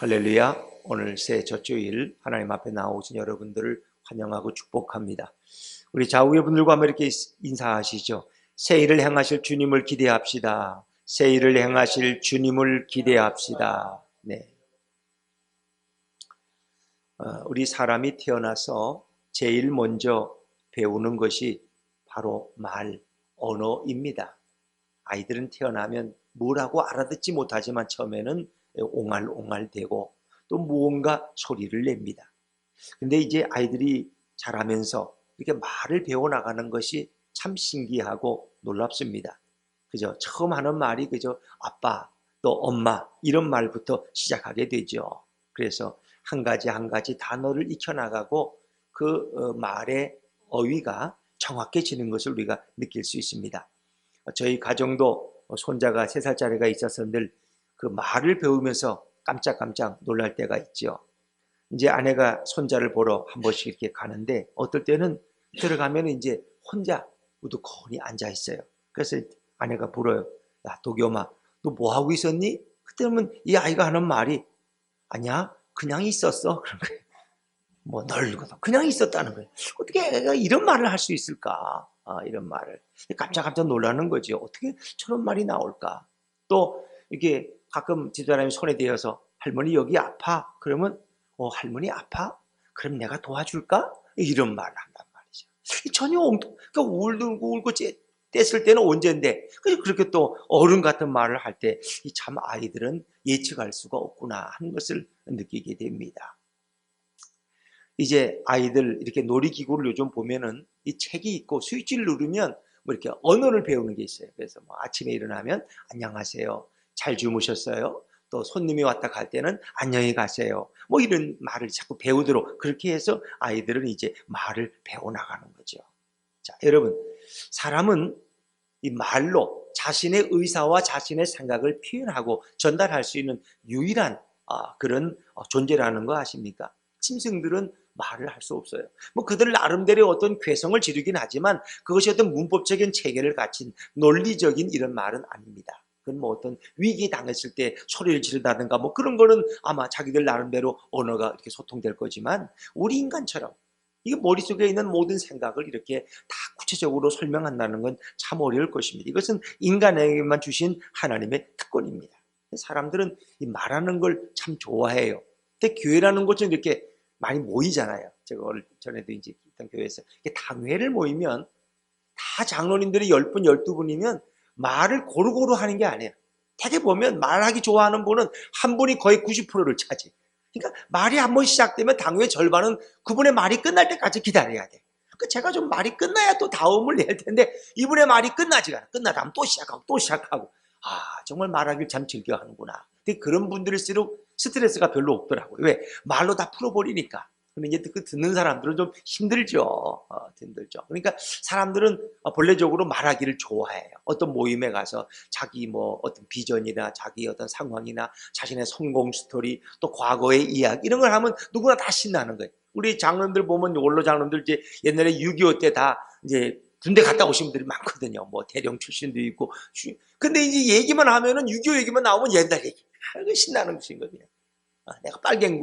할렐루야. 오늘 새 첫 주일 하나님 앞에 나오신 여러분들을 환영하고 축복합니다. 우리 좌우의 분들과 한번 이렇게 인사하시죠. 새 일을 행하실 주님을 기대합시다. 새 일을 행하실 주님을 기대합시다. 네. 우리 사람이 태어나서 제일 먼저 배우는 것이 바로 말, 언어입니다. 아이들은 태어나면 뭐라고 알아듣지 못하지만 처음에는 옹알옹알대고 또 무언가 소리를 냅니다. 근데 이제 아이들이 자라면서 이렇게 말을 배워나가는 것이 참 신기하고 놀랍습니다. 그죠? 처음 하는 말이 그저 아빠, 또 엄마 이런 말부터 시작하게 되죠. 그래서 한 가지 한 가지 단어를 익혀나가고 그 말의 어휘가 정확해지는 것을 우리가 느낄 수 있습니다. 저희 가정도 손자가 3살짜리가 있어서 늘 그 말을 배우면서 깜짝깜짝 놀랄 때가 있죠. 이제 아내가 손자를 보러 한 번씩 이렇게 가는데 어떨 때는 들어가면 이제 혼자 우두커니 앉아 있어요. 그래서 아내가 물어요. 야, 도겸아, 너 뭐 하고 있었니? 그때는 이 아이가 하는 말이 아니야, 그냥 있었어. 그런 거예요. 뭐 널고도 그냥 있었다는 거예요. 어떻게 애가 이런 말을 할 수 있을까? 이런 말을 깜짝깜짝 놀라는 거죠. 어떻게 저런 말이 나올까? 또 이게 가끔 집사람이 손에 대어서 할머니 여기 아파? 그러면 할머니 아파? 그럼 내가 도와줄까? 이런 말을 한단 말이죠. 전혀 그러니까 울고 뗐을 때는 언젠데 그렇게 또 어른 같은 말을 할 때 참 아이들은 예측할 수가 없구나 하는 것을 느끼게 됩니다. 이제 아이들 이렇게 놀이기구를 요즘 보면은 이 책이 있고 스위치를 누르면 뭐 이렇게 언어를 배우는 게 있어요. 그래서 뭐 아침에 일어나면 안녕하세요. 잘 주무셨어요? 또 손님이 왔다 갈 때는 안녕히 가세요. 뭐 이런 말을 자꾸 배우도록 그렇게 해서 아이들은 이제 말을 배워나가는 거죠. 자, 여러분, 사람은 이 말로 자신의 의사와 자신의 생각을 표현하고 전달할 수 있는 유일한 그런 존재라는 거 아십니까? 짐승들은 말을 할 수 없어요. 뭐 그들 나름대로 어떤 괴성을 지르긴 하지만 그것이 어떤 문법적인 체계를 갖춘 논리적인 이런 말은 아닙니다. 그건 뭐 어떤 위기에 당했을 때 소리를 지르다든가 뭐 그런 거는 아마 자기들 나름대로 언어가 이렇게 소통될 거지만 우리 인간처럼 이게 머릿속에 있는 모든 생각을 이렇게 다 구체적으로 설명한다는 건 참 어려울 것입니다. 이것은 인간에게만 주신 하나님의 특권입니다. 사람들은 이 말하는 걸 참 좋아해요. 근데 교회라는 곳은 이렇게 많이 모이잖아요. 제가 전에도 이제 있던 교회에서 당회를 모이면 다 장로님들이 10분, 12분이면 말을 고루고루 하는 게 아니에요. 되게 보면 말하기 좋아하는 분은 한 분이 거의 90%를 차지. 그러니까 말이 한 번 시작되면 당회 절반은 그분의 말이 끝날 때까지 기다려야 돼. 그러니까 제가 좀 말이 끝나야 또 다음을 낼 텐데 이분의 말이 끝나지가 않아. 끝나다 하면 또 시작하고 또 시작하고. 정말 말하기를 참 즐겨 하는구나. 근데 그런 분들일수록 스트레스가 별로 없더라고요. 왜? 말로 다 풀어버리니까. 근데 이제 그 듣는 사람들은 좀 힘들죠. 힘들죠. 그러니까 사람들은 본래적으로 말하기를 좋아해요. 어떤 모임에 가서 자기 뭐 어떤 비전이나 자기 어떤 상황이나 자신의 성공 스토리 또 과거의 이야기 이런 걸 하면 누구나 다 신나는 거예요. 우리 장로님들 보면 원로 장로님들 이제 옛날에 6.25 때 다 이제 군대 갔다 오신 분들이 많거든요. 뭐 대령 출신도 있고. 근데 이제 얘기만 하면은 6.25 얘기만 나오면 옛날 얘기. 신나는 것인 거예요. 내가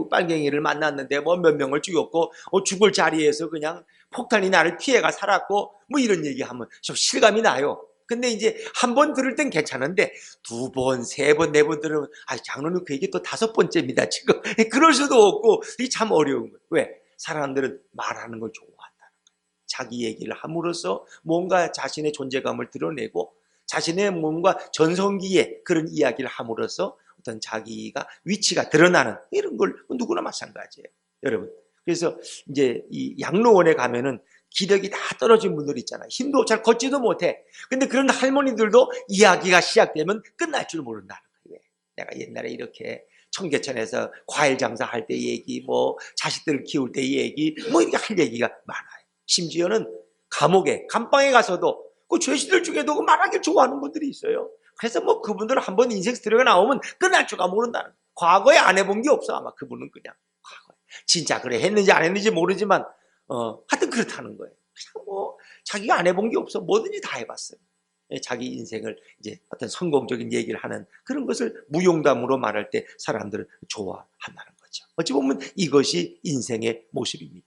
빨갱이를 만났는데 뭐 몇 명을 죽였고 죽을 자리에서 그냥 폭탄이 나를 피해가 살았고 뭐 이런 얘기하면 좀 실감이 나요. 근데 이제 한 번 들을 땐 괜찮은데 두 번, 세 번, 네 번 들으면 장로님 그 얘기 또 5번째입니다 지금. 그럴 수도 없고 이게 참 어려운 거예요. 왜? 사람들은 말하는 걸 좋아한다는 거예요. 자기 얘기를 함으로써 뭔가 자신의 존재감을 드러내고 자신의 뭔가 전성기에 그런 이야기를 함으로써 어떤 자기가 위치가 드러나는 이런 걸 누구나 마찬가지예요. 여러분. 그래서 이제 이 양로원에 가면은 기력이 다 떨어진 분들 있잖아요. 힘도 잘 걷지도 못해. 근데 그런 할머니들도 이야기가 시작되면 끝날 줄 모른다는 거예요. 내가 옛날에 이렇게 청계천에서 과일 장사할 때 얘기, 뭐 자식들을 키울 때 얘기, 뭐 이렇게 할 얘기가 많아요. 심지어는 감옥에, 감방에 가서도 그 죄수들 중에도 그 말하기 좋아하는 분들이 있어요. 그래서 뭐 그분들은 한번 인생 스토리가 나오면 끝날 줄가 모른다는 거예요. 과거에 안 해본 게 없어. 아마 그분은 그냥 과거에 진짜 그래 했는지 안 했는지 모르지만 하여튼 그렇다는 거예요. 그냥 뭐 자기가 안 해본 게 없어. 뭐든지 다 해봤어요. 자기 인생을 이제 어떤 성공적인 얘기를 하는 그런 것을 무용담으로 말할 때 사람들은 좋아한다는 거죠. 어찌 보면 이것이 인생의 모습입니다.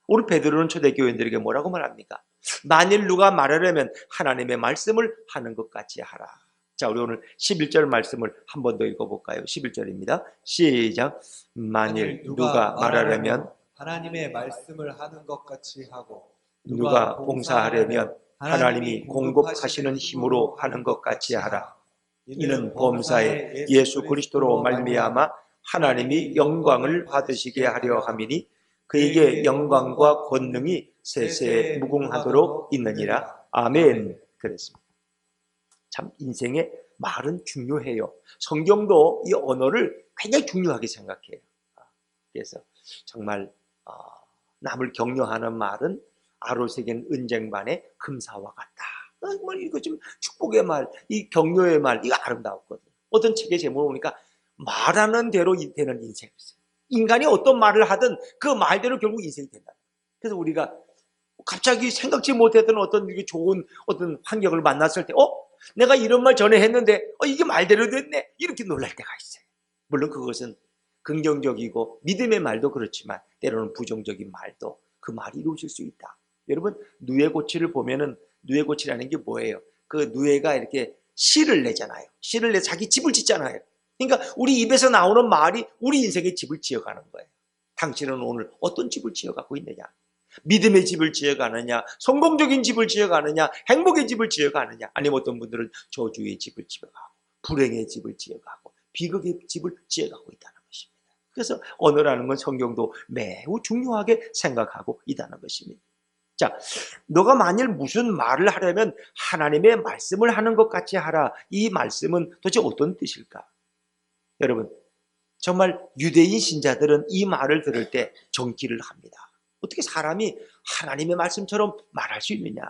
오늘 베드로는 초대교인들에게 뭐라고 말합니까? 만일 누가 말하려면 하나님의 말씀을 하는 것 같이 하라. 자, 우리 오늘 11절 말씀을 한 번 더 읽어볼까요? 11절입니다. 시작. 만일 누가 말하려면 하나님의 말씀을 하는 것 같이 하고, 누가 봉사하려면 하나님이 공급하시는 힘으로 하는 것 같이 하라. 이는 범사에 예수 그리스도로 말미암아 하나님이 영광을 받으시게 하려 함이니 그에게 영광과 권능이 세세에 무궁하도록 있느니라. 아멘. 그랬습니다. 참 인생의 말은 중요해요. 성경도 이 언어를 굉장히 중요하게 생각해요. 그래서 정말 남을 격려하는 말은 아로새긴 은쟁반의 금사와 같다. 이거 좀 축복의 말, 이 격려의 말, 이거 아름다웠거든요. 어떤 책의 제목을 보니까 말하는 대로 되는 인생이었어요. 인간이 어떤 말을 하든 그 말대로 결국 인생이 된다. 그래서 우리가 갑자기 생각지 못했던 어떤 좋은 어떤 환경을 만났을 때, 내가 이런 말 전에 했는데, 이게 말대로 됐네. 이렇게 놀랄 때가 있어요. 물론 그것은 긍정적이고 믿음의 말도 그렇지만 때로는 부정적인 말도 그 말이 이루어질 수 있다. 여러분, 누에고치를 보면은 누에고치라는 게 뭐예요? 그 누에가 이렇게 씨를 내잖아요. 씨를 내 자기 집을 짓잖아요. 그러니까 우리 입에서 나오는 말이 우리 인생의 집을 지어가는 거예요. 당신은 오늘 어떤 집을 지어가고 있느냐? 믿음의 집을 지어가느냐? 성공적인 집을 지어가느냐? 행복의 집을 지어가느냐? 아니면 어떤 분들은 저주의 집을 지어가고 불행의 집을 지어가고 비극의 집을 지어가고 있다는 것입니다. 그래서 언어라는 건 성경도 매우 중요하게 생각하고 있다는 것입니다. 자, 너가 만일 무슨 말을 하려면 하나님의 말씀을 하는 것 같이 하라. 이 말씀은 도대체 어떤 뜻일까? 여러분, 정말 유대인 신자들은 이 말을 들을 때 정기를 합니다. 어떻게 사람이 하나님의 말씀처럼 말할 수 있느냐?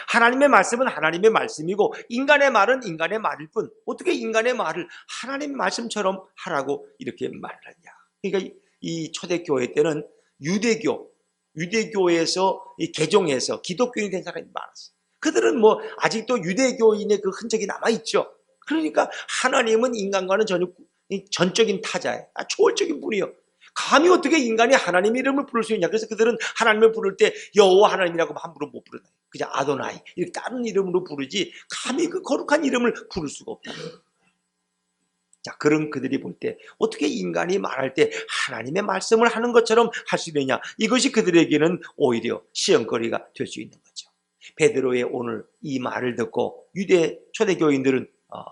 하나님의 말씀은 하나님의 말씀이고 인간의 말은 인간의 말일 뿐 어떻게 인간의 말을 하나님의 말씀처럼 하라고 이렇게 말을 하냐? 그러니까 이 초대교회 때는 유대교에서 개종해서 기독교인이 된 사람이 많았어요. 그들은 뭐 아직도 유대교인의 그 흔적이 남아있죠. 그러니까 하나님은 인간과는 전혀 전적인 타자예요. 초월적인 분이요. 감히 어떻게 인간이 하나님 이름을 부를 수 있냐. 그래서 그들은 하나님을 부를 때 여호와 하나님이라고 함부로 못 부르나요. 그냥 아도나이 이렇게 다른 이름으로 부르지 감히 그 거룩한 이름을 부를 수가 없다는 거예요. 자, 그런 그들이 볼 때 어떻게 인간이 말할 때 하나님의 말씀을 하는 것처럼 할 수 있느냐. 이것이 그들에게는 오히려 시험거리가 될 수 있는 거죠. 베드로의 오늘 이 말을 듣고 초대교인들은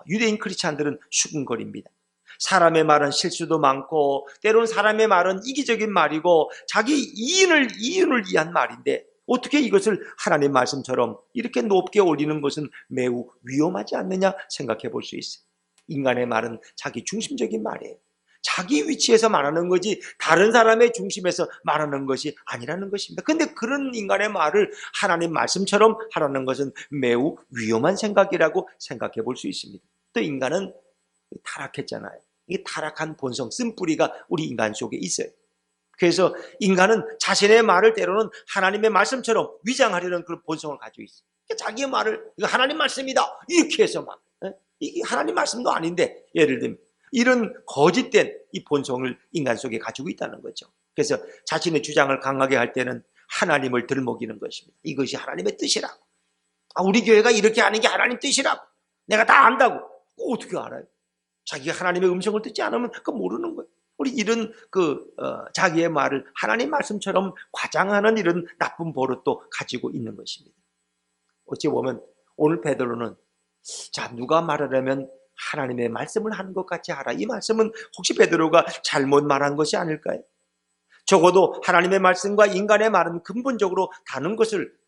유대인 크리스찬들은 수군거립니다. 사람의 말은 실수도 많고 때로는 사람의 말은 이기적인 말이고 자기 이윤을 위한 말인데 어떻게 이것을 하나님 말씀처럼 이렇게 높게 올리는 것은 매우 위험하지 않느냐 생각해 볼 수 있어요. 인간의 말은 자기 중심적인 말이에요. 자기 위치에서 말하는 거지 다른 사람의 중심에서 말하는 것이 아니라는 것입니다. 그런데 그런 인간의 말을 하나님 말씀처럼 하라는 것은 매우 위험한 생각이라고 생각해 볼 수 있습니다. 또 인간은 타락했잖아요. 이 타락한 본성, 쓴뿌리가 우리 인간 속에 있어요. 그래서 인간은 자신의 말을 때로는 하나님의 말씀처럼 위장하려는 그런 본성을 가지고 있어요. 자기의 말을 이거 하나님 말씀이다 이렇게 해서 막 이게 하나님 말씀도 아닌데 예를 들면 이런 거짓된 이 본성을 인간 속에 가지고 있다는 거죠. 그래서 자신의 주장을 강하게 할 때는 하나님을 들먹이는 것입니다. 이것이 하나님의 뜻이라고. 우리 교회가 이렇게 하는 게 하나님 뜻이라고. 내가 다 안다고. 어떻게 알아요? 자기가 하나님의 음성을 듣지 않으면 그거 모르는 거예요. 우리 이런 자기의 말을 하나님 말씀처럼 과장하는 이런 나쁜 버릇도 가지고 있는 것입니다. 어찌 보면 오늘 베드로는 자, 누가 말하려면 하나님의 말씀을 하는 것 같이 하라. 이 말씀은 혹시 베드로가 잘못 말한 것이 아닐까요? 적어도 하나님의 말씀과 인간의 말은 근본적으로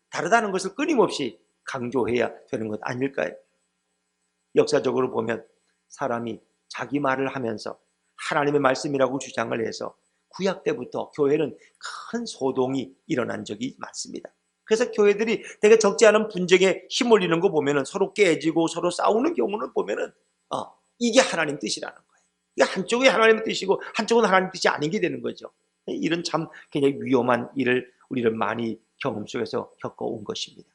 다르다는 것을 끊임없이 강조해야 되는 것 아닐까요? 역사적으로 보면 사람이 자기 말을 하면서 하나님의 말씀이라고 주장을 해서 구약 때부터 교회는 큰 소동이 일어난 적이 많습니다. 그래서 교회들이 되게 적지 않은 분쟁에 힘올리는 거 보면은 서로 깨지고 서로 싸우는 경우는 보면은 이게 하나님 뜻이라는 거예요. 이게 한쪽이 하나님의 뜻이고 한쪽은 하나님 뜻이 아닌 게 되는 거죠. 이런 참 굉장히 위험한 일을 우리는 많이 경험 속에서 겪어온 것입니다.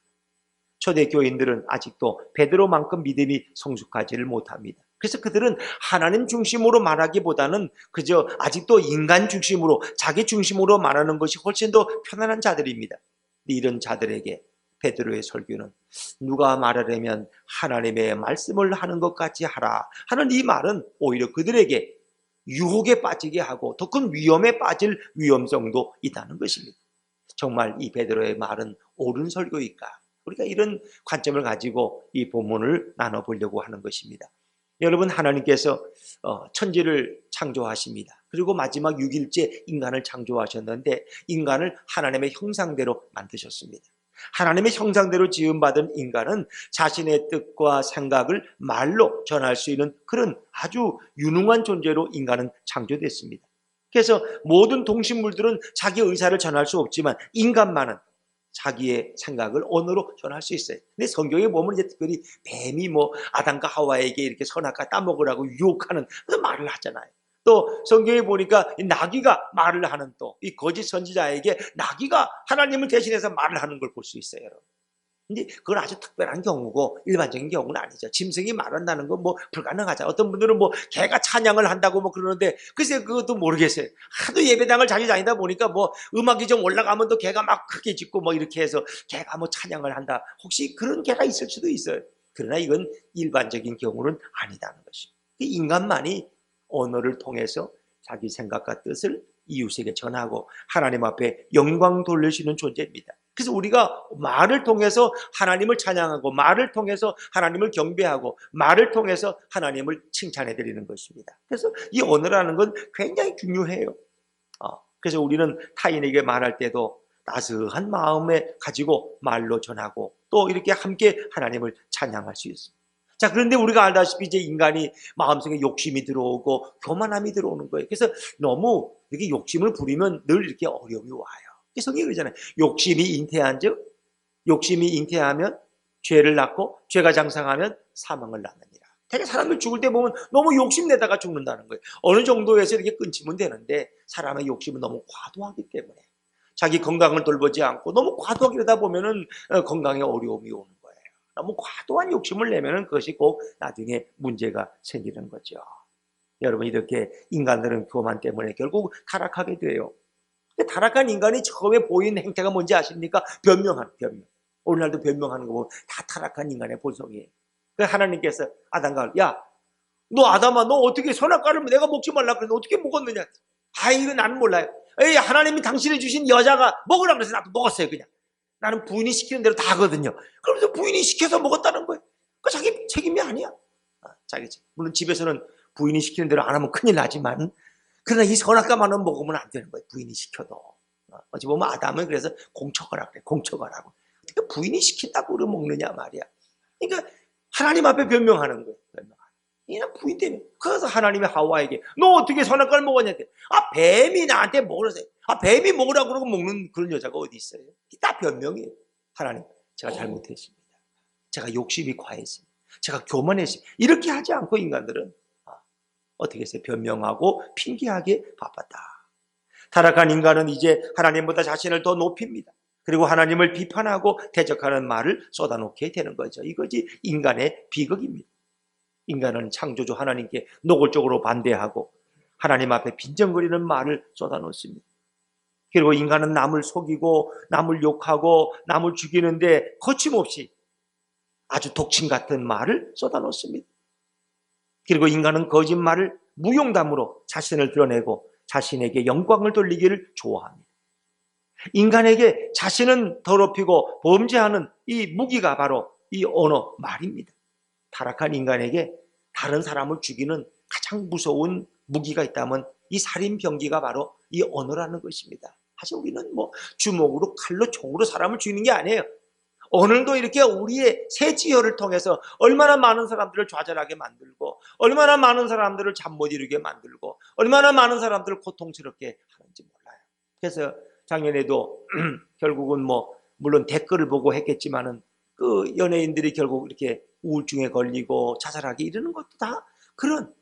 초대교인들은 아직도 베드로만큼 믿음이 성숙하지를 못합니다. 그래서 그들은 하나님 중심으로 말하기보다는 그저 아직도 인간 중심으로, 자기 중심으로 말하는 것이 훨씬 더 편안한 자들입니다. 이런 자들에게 베드로의 설교는 누가 말하려면 하나님의 말씀을 하는 것 같이 하라 하는 이 말은 오히려 그들에게 유혹에 빠지게 하고 더 큰 위험에 빠질 위험성도 있다는 것입니다. 정말 이 베드로의 말은 옳은 설교일까? 우리가 이런 관점을 가지고 이 본문을 나눠보려고 하는 것입니다. 여러분, 하나님께서 천지를 창조하십니다. 그리고 마지막 6일째 인간을 창조하셨는데 인간을 하나님의 형상대로 만드셨습니다. 하나님의 형상대로 지음받은 인간은 자신의 뜻과 생각을 말로 전할 수 있는 그런 아주 유능한 존재로 인간은 창조됐습니다. 그래서 모든 동식물들은 자기 의사를 전할 수 없지만 인간만은 자기의 생각을 언어로 전할 수 있어요. 근데 성경에 보면 이제 특별히 뱀이 아담과 하와에게 이렇게 선악과 따먹으라고 유혹하는 그런 말을 하잖아요. 또 성경에 보니까 나귀가 말을 하는 또 이 거짓 선지자에게 나귀가 하나님을 대신해서 말을 하는 걸 볼 수 있어요, 여러분. 근데 그건 아주 특별한 경우고 일반적인 경우는 아니죠. 짐승이 말한다는 건 불가능하죠. 어떤 분들은 개가 찬양을 한다고 그러는데 글쎄 그것도 모르겠어요. 하도 예배당을 자주 다니다 보니까 음악이 좀 올라가면 또 개가 막 크게 짖고 이렇게 해서 개가 찬양을 한다. 혹시 그런 개가 있을 수도 있어요. 그러나 이건 일반적인 경우는 아니다는 것입니다. 인간만이 언어를 통해서 자기 생각과 뜻을 이웃에게 전하고 하나님 앞에 영광 돌리시는 존재입니다. 그래서 우리가 말을 통해서 하나님을 찬양하고 말을 통해서 하나님을 경배하고 말을 통해서 하나님을 칭찬해 드리는 것입니다. 그래서 이 언어라는 건 굉장히 중요해요. 그래서 우리는 타인에게 말할 때도 따스한 마음에 가지고 말로 전하고 또 이렇게 함께 하나님을 찬양할 수 있습니다. 자, 그런데 우리가 알다시피 이제 인간이 마음속에 욕심이 들어오고 교만함이 들어오는 거예요. 그래서 너무 이렇게 욕심을 부리면 늘 이렇게 어려움이 와요. 성경이 그러잖아요. 욕심이 잉태하면 죄를 낳고 죄가 장성하면 사망을 낳느니라. 되게 사람들 죽을 때 보면 너무 욕심내다가 죽는다는 거예요. 어느 정도에서 이렇게 끊치면 되는데 사람의 욕심은 너무 과도하기 때문에 자기 건강을 돌보지 않고 너무 과도하게 그러다 보면은 건강에 어려움이 오는 거예요. 너무 과도한 욕심을 내면은 그것이 꼭 나중에 문제가 생기는 거죠. 여러분, 이렇게 인간들은 교만 때문에 결국 타락하게 돼요. 타락한 인간이 처음에 보이는 행태가 뭔지 아십니까? 변명. 오늘날도 변명하는 거 보면 다 타락한 인간의 본성이에요. 그래서 하나님께서 아담과 야, 너 아담아, 너 어떻게 선악과를 내가 먹지 말라 그랬는데 어떻게 먹었느냐? 이거 나는 몰라요. 하나님이 당신이 주신 여자가 먹으라 그래서 나도 먹었어요. 그냥 나는 부인이 시키는 대로 다 하거든요. 그러면서 부인이 시켜서 먹었다는 거예요. 그 자기 책임이 아니야. 자기 책임. 물론 집에서는 부인이 시키는 대로 안 하면 큰일 나지만 그러나 이 선악과만은 먹으면 안 되는 거예요. 부인이 시켜도. 어찌 보면 아담은 그래서 공척하라 그래. 공척하라고. 어떻게 부인이 시킨다고 그러 먹느냐 말이야. 그러니까 하나님 앞에 변명하는 거예요. 이는 부인 때문에. 그래서 하나님이 하와에게 너 어떻게 선악과를 먹었냐? 뱀이 나한테 먹으라세요. 뱀이 먹으라고 그러고 먹는 그런 여자가 어디 있어요? 다 변명이에요. 하나님, 제가 잘못했습니다. 제가 욕심이 과했습니다. 제가 교만했습니다. 이렇게 하지 않고 인간들은 어떻게 해서 변명하고 핑계하기에 바빴다. 타락한 인간은 이제 하나님보다 자신을 더 높입니다. 그리고 하나님을 비판하고 대적하는 말을 쏟아놓게 되는 거죠. 이것이 인간의 비극입니다. 인간은 창조주 하나님께 노골적으로 반대하고 하나님 앞에 빈정거리는 말을 쏟아놓습니다. 그리고 인간은 남을 속이고 남을 욕하고 남을 죽이는데 거침없이 아주 독침 같은 말을 쏟아놓습니다. 그리고 인간은 거짓말을 무용담으로 자신을 드러내고 자신에게 영광을 돌리기를 좋아합니다. 인간에게 자신은 더럽히고 범죄하는 이 무기가 바로 이 언어, 말입니다. 타락한 인간에게 다른 사람을 죽이는 가장 무서운 무기가 있다면 이 살인병기가 바로 이 언어라는 것입니다. 사실 우리는 주먹으로 칼로 총으로 사람을 죽이는 게 아니에요. 오늘도 이렇게 우리의 새지혈을 통해서 얼마나 많은 사람들을 좌절하게 만들고 얼마나 많은 사람들을 잠 못 이루게 만들고 얼마나 많은 사람들을 고통스럽게 하는지 몰라요. 그래서 작년에도 결국은 물론 댓글을 보고 했겠지만은 그 연예인들이 결국 이렇게 우울증에 걸리고 자살하게 이러는 것도 다 그런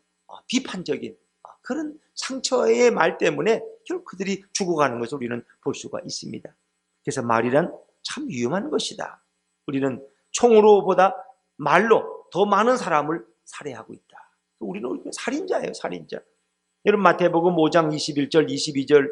비판적인 그런 상처의 말 때문에 결국 그들이 죽어가는 것을 우리는 볼 수가 있습니다. 그래서 말이란 참 위험한 것이다. 우리는 총으로보다 말로 더 많은 사람을 살해하고 있다. 우리는 살인자예요, 살인자. 여러분 마태복음 5장 21절, 22절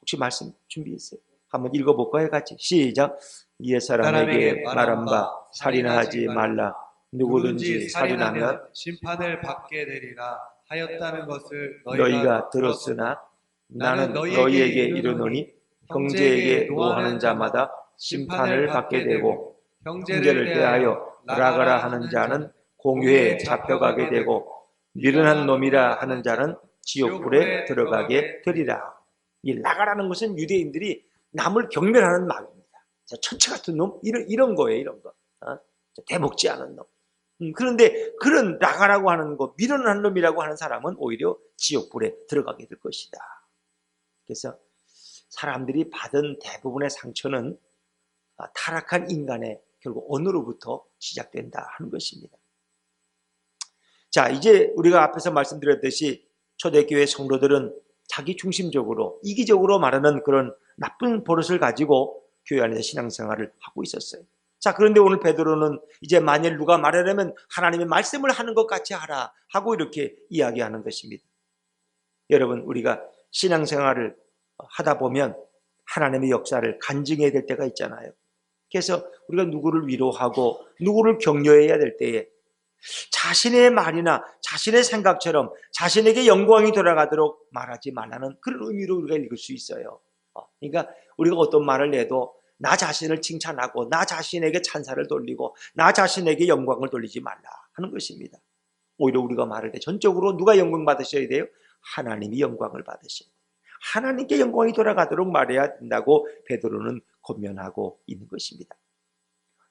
혹시 말씀 준비했어요? 한번 읽어볼까요? 같이 시작. 옛사람에게 말한 바 살인하지 말라. 누구든지 살인하면 심판을 받게 되리라 하였다는 것을 너희가 들었으나 나는 너희에게 이르노니 형제에게 노하는 자마다 심판을 받게 되고 형제를 대하여 나가라 하는 자는 공회에 잡혀가게 되고 미련한 놈이라 하는 자는 지옥불에 들어가게 되리라. 이 나가라는 것은 유대인들이 남을 경멸하는 말입니다. 천체 같은 놈 이런 거예요. 이런 거. 대먹지 않은 놈. 그런데 그런 나가라고 하는 거, 미련한 놈이라고 하는 사람은 오히려 지옥불에 들어가게 될 것이다. 그래서 사람들이 받은 대부분의 상처는 타락한 인간의 결국 언어로부터 시작된다 하는 것입니다. 자, 이제 우리가 앞에서 말씀드렸듯이 초대교회 성도들은 자기 중심적으로 이기적으로 말하는 그런 나쁜 버릇을 가지고 교회 안에서 신앙생활을 하고 있었어요. 자, 그런데 오늘 베드로는 이제 만일 누가 말하려면 하나님의 말씀을 하는 것 같이 하라 하고 이렇게 이야기하는 것입니다. 여러분, 우리가 신앙생활을 하다 보면 하나님의 역사를 간증해야 될 때가 있잖아요. 그래서 우리가 누구를 위로하고 누구를 격려해야 될 때에 자신의 말이나 자신의 생각처럼 자신에게 영광이 돌아가도록 말하지 말라는 그런 의미로 우리가 읽을 수 있어요. 그러니까 우리가 어떤 말을 해도 나 자신을 칭찬하고 나 자신에게 찬사를 돌리고 나 자신에게 영광을 돌리지 말라 하는 것입니다. 오히려 우리가 말할 때 전적으로 누가 영광 받으셔야 돼요? 하나님이 영광을 받으셔야 돼요. 하나님께 영광이 돌아가도록 말해야 된다고 베드로는 권면하고 있는 것입니다.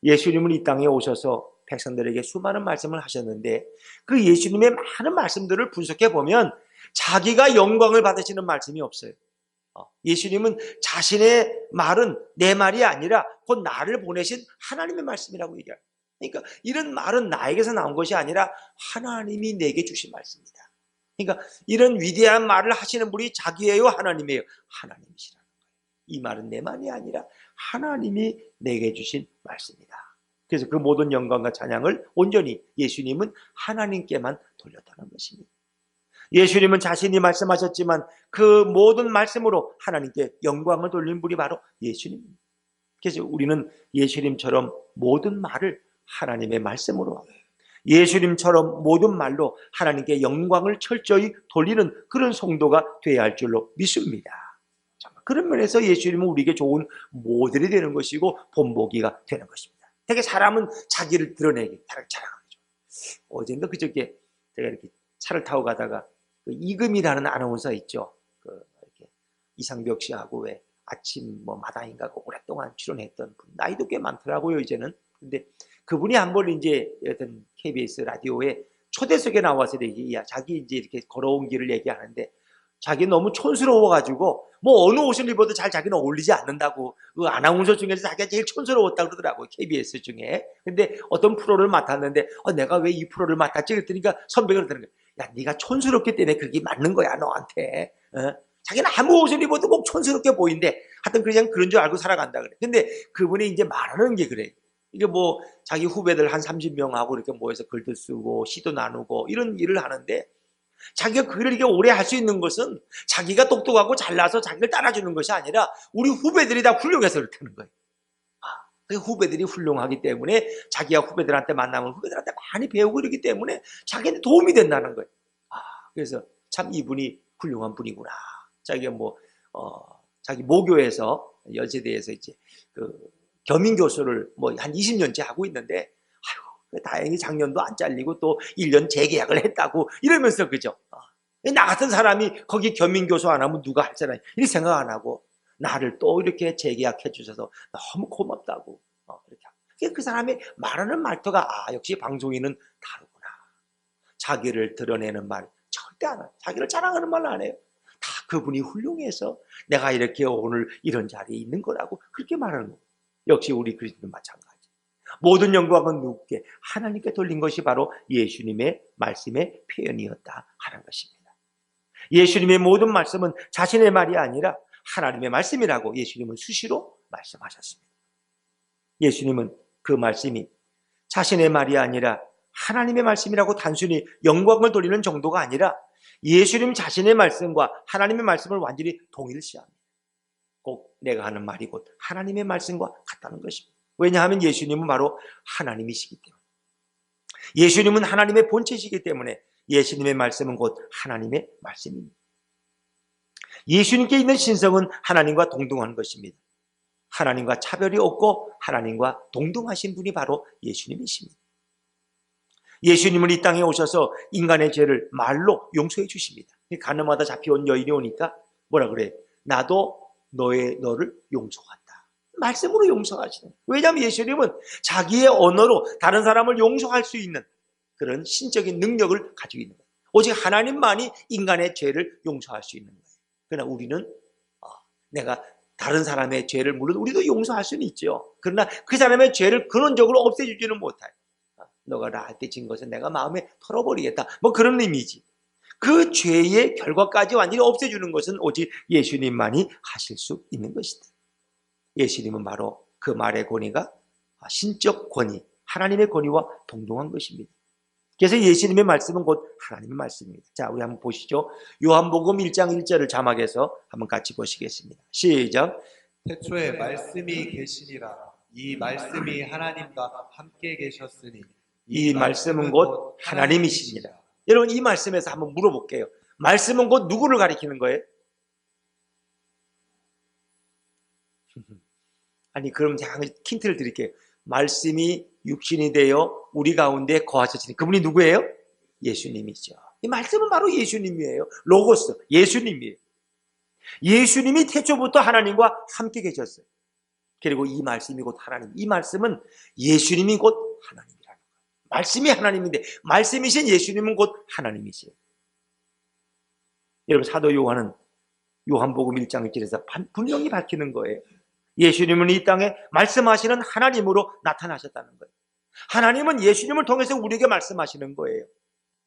예수님은 이 땅에 오셔서 백성들에게 수많은 말씀을 하셨는데 그 예수님의 많은 말씀들을 분석해 보면 자기가 영광을 받으시는 말씀이 없어요. 예수님은 자신의 말은 내 말이 아니라 곧 나를 보내신 하나님의 말씀이라고 얘기해요. 그러니까 이런 말은 나에게서 나온 것이 아니라 하나님이 내게 주신 말씀입니다. 그러니까 이런 위대한 말을 하시는 분이 자기예요, 하나님이에요? 하나님이시라는 거예요. 이 말은 내 말이 아니라 하나님이 내게 주신 말씀이다. 그래서 그 모든 영광과 찬양을 온전히 예수님은 하나님께만 돌렸다는 것입니다. 예수님은 자신이 말씀하셨지만 그 모든 말씀으로 하나님께 영광을 돌린 분이 바로 예수님입니다. 그래서 우리는 예수님처럼 모든 말을 하나님의 말씀으로 하고 예수님처럼 모든 말로 하나님께 영광을 철저히 돌리는 그런 성도가 되어야 할 줄로 믿습니다. 그런 면에서 예수님은 우리에게 좋은 모델이 되는 것이고 본보기가 되는 것입니다. 되게 사람은 자기를 드러내기, 자랑하죠. 어젠가 그저께 제가 이렇게 차를 타고 가다가 그 이금이라는 아나운서 있죠. 이렇게 이상벽 씨하고 왜 아침 마당인가 오랫동안 출연했던 분, 나이도 꽤 많더라고요 이제는. 근데 그분이 한번 이제 어떤 KBS 라디오에 초대석에 나와서 자기 이제 이렇게 걸어온 길을 얘기하는데 자기 너무 촌스러워가지고 어느 옷을 입어도 잘 자기는 어울리지 않는다고 그 아나운서 중에서 자기가 제일 촌스러웠다고 그러더라고요. KBS 중에. 근데 어떤 프로를 맡았는데 내가 왜 이 프로를 맡았지? 그랬더니까 선배가 그러더라는 거예요. 야, 네가 촌스럽기 때문에 그게 맞는 거야 너한테. 자기는 아무 옷을 입어도 꼭 촌스럽게 보인대. 하여튼 그냥 그런 줄 알고 살아간다 그래. 근데 그분이 이제 말하는 게 그래. 이게 자기 후배들 한 30명하고 이렇게 모여서 글도 쓰고 시도 나누고 이런 일을 하는데 자기가 그걸 이렇게 오래 할 수 있는 것은 자기가 똑똑하고 잘나서 자기를 따라주는 것이 아니라 우리 후배들이 다 훌륭해서 그렇다는 거예요. 그 후배들이 훌륭하기 때문에 자기가 후배들한테 만나면 후배들한테 많이 배우고 이러기 때문에 자기한테 도움이 된다는 거예요. 그래서 참 이분이 훌륭한 분이구나. 자기가 자기 모교에서 연세대에서 이제 겸임 교수를 한 20년째 하고 있는데 다행히 작년도 안 잘리고 또 1년 재계약을 했다고 이러면서 그죠. 나 같은 사람이 거기 겸임 교수 안 하면 누가 할 사람이 이렇게 생각 안 하고 나를 또 이렇게 재계약해 주셔서 너무 고맙다고 이렇게 그 사람이 말하는 말투가 역시 방송인은 다르구나. 자기를 드러내는 말 절대 안 해요. 자기를 자랑하는 말 안 해요. 다 그분이 훌륭해서 내가 이렇게 오늘 이런 자리에 있는 거라고 그렇게 말하는 거예요. 역시 우리 그리스도는 마찬가지. 모든 영광은 누구께? 하나님께 돌린 것이 바로 예수님의 말씀의 표현이었다 하는 것입니다. 예수님의 모든 말씀은 자신의 말이 아니라 하나님의 말씀이라고 예수님은 수시로 말씀하셨습니다. 예수님은 그 말씀이 자신의 말이 아니라 하나님의 말씀이라고 단순히 영광을 돌리는 정도가 아니라 예수님 자신의 말씀과 하나님의 말씀을 완전히 동일시합니다. 꼭 내가 하는 말이 곧 하나님의 말씀과 같다는 것입니다. 왜냐하면 예수님은 바로 하나님이시기 때문에, 예수님은 하나님의 본체이시기 때문에 예수님의 말씀은 곧 하나님의 말씀입니다. 예수님께 있는 신성은 하나님과 동등한 것입니다. 하나님과 차별이 없고 하나님과 동등하신 분이 바로 예수님이십니다. 예수님은 이 땅에 오셔서 인간의 죄를 말로 용서해 주십니다. 가늠하다 잡혀온 여인이 오니까 뭐라 그래? 나도 너를 용서한다. 말씀으로 용서하시는 거예요. 왜냐하면 예수님은 자기의 언어로 다른 사람을 용서할 수 있는 그런 신적인 능력을 가지고 있는 거예요. 오직 하나님만이 인간의 죄를 용서할 수 있는 거예요. 그러나 우리는 내가 다른 사람의 죄를 물론 우리도 용서할 수는 있죠. 그러나 그 사람의 죄를 근원적으로 없애주지는 못해요. 너가 나한테 진 것은 내가 마음에 털어버리겠다. 뭐 그런 의미지. 그 죄의 결과까지 완전히 없애주는 것은 오직 예수님만이 하실 수 있는 것이다. 예수님은 바로 그 말의 권위가 신적 권위, 하나님의 권위와 동등한 것입니다. 그래서 예수님의 말씀은 곧 하나님의 말씀입니다. 자, 우리 한번 보시죠. 요한복음 1장 1절을 자막해서 한번 같이 보시겠습니다. 시작. 태초에 말씀이 계시니라. 이 말씀이 하나님과 함께 계셨으니 이 말씀은 곧 하나님이시니라. 여러분, 이 말씀에서 한번 물어볼게요. 말씀은 곧 누구를 가리키는 거예요? 아니, 그럼 제가 힌트를 드릴게요. 말씀이 육신이 되어 우리 가운데 거하셨으니 그분이 누구예요? 예수님이죠. 이 말씀은 바로 예수님이에요. 로고스, 예수님이에요. 예수님이 태초부터 하나님과 함께 계셨어요. 그리고 이 말씀이 곧 하나님, 이 말씀은 예수님이 곧 하나님이라는 거예요. 말씀이 하나님인데 말씀이신 예수님은 곧 하나님이세요. 여러분, 사도 요한은 요한복음 1장 1절에서 분명히 밝히는 거예요. 예수님은 이 땅에 말씀하시는 하나님으로 나타나셨다는 거예요. 하나님은 예수님을 통해서 우리에게 말씀하시는 거예요.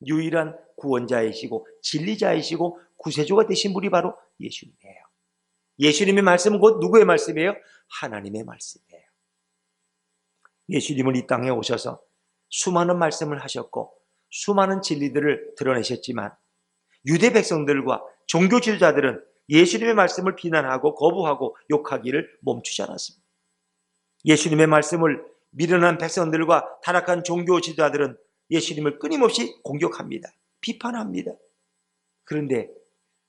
유일한 구원자이시고 진리자이시고 구세주가 되신 분이 바로 예수님이에요. 예수님의 말씀은 곧 누구의 말씀이에요? 하나님의 말씀이에요. 예수님은 이 땅에 오셔서 수많은 말씀을 하셨고 수많은 진리들을 드러내셨지만 유대 백성들과 종교 지도자들은 예수님의 말씀을 비난하고 거부하고 욕하기를 멈추지 않았습니다. 예수님의 말씀을 미련한 백성들과 타락한 종교 지도자들은 예수님을 끊임없이 공격합니다. 비판합니다. 그런데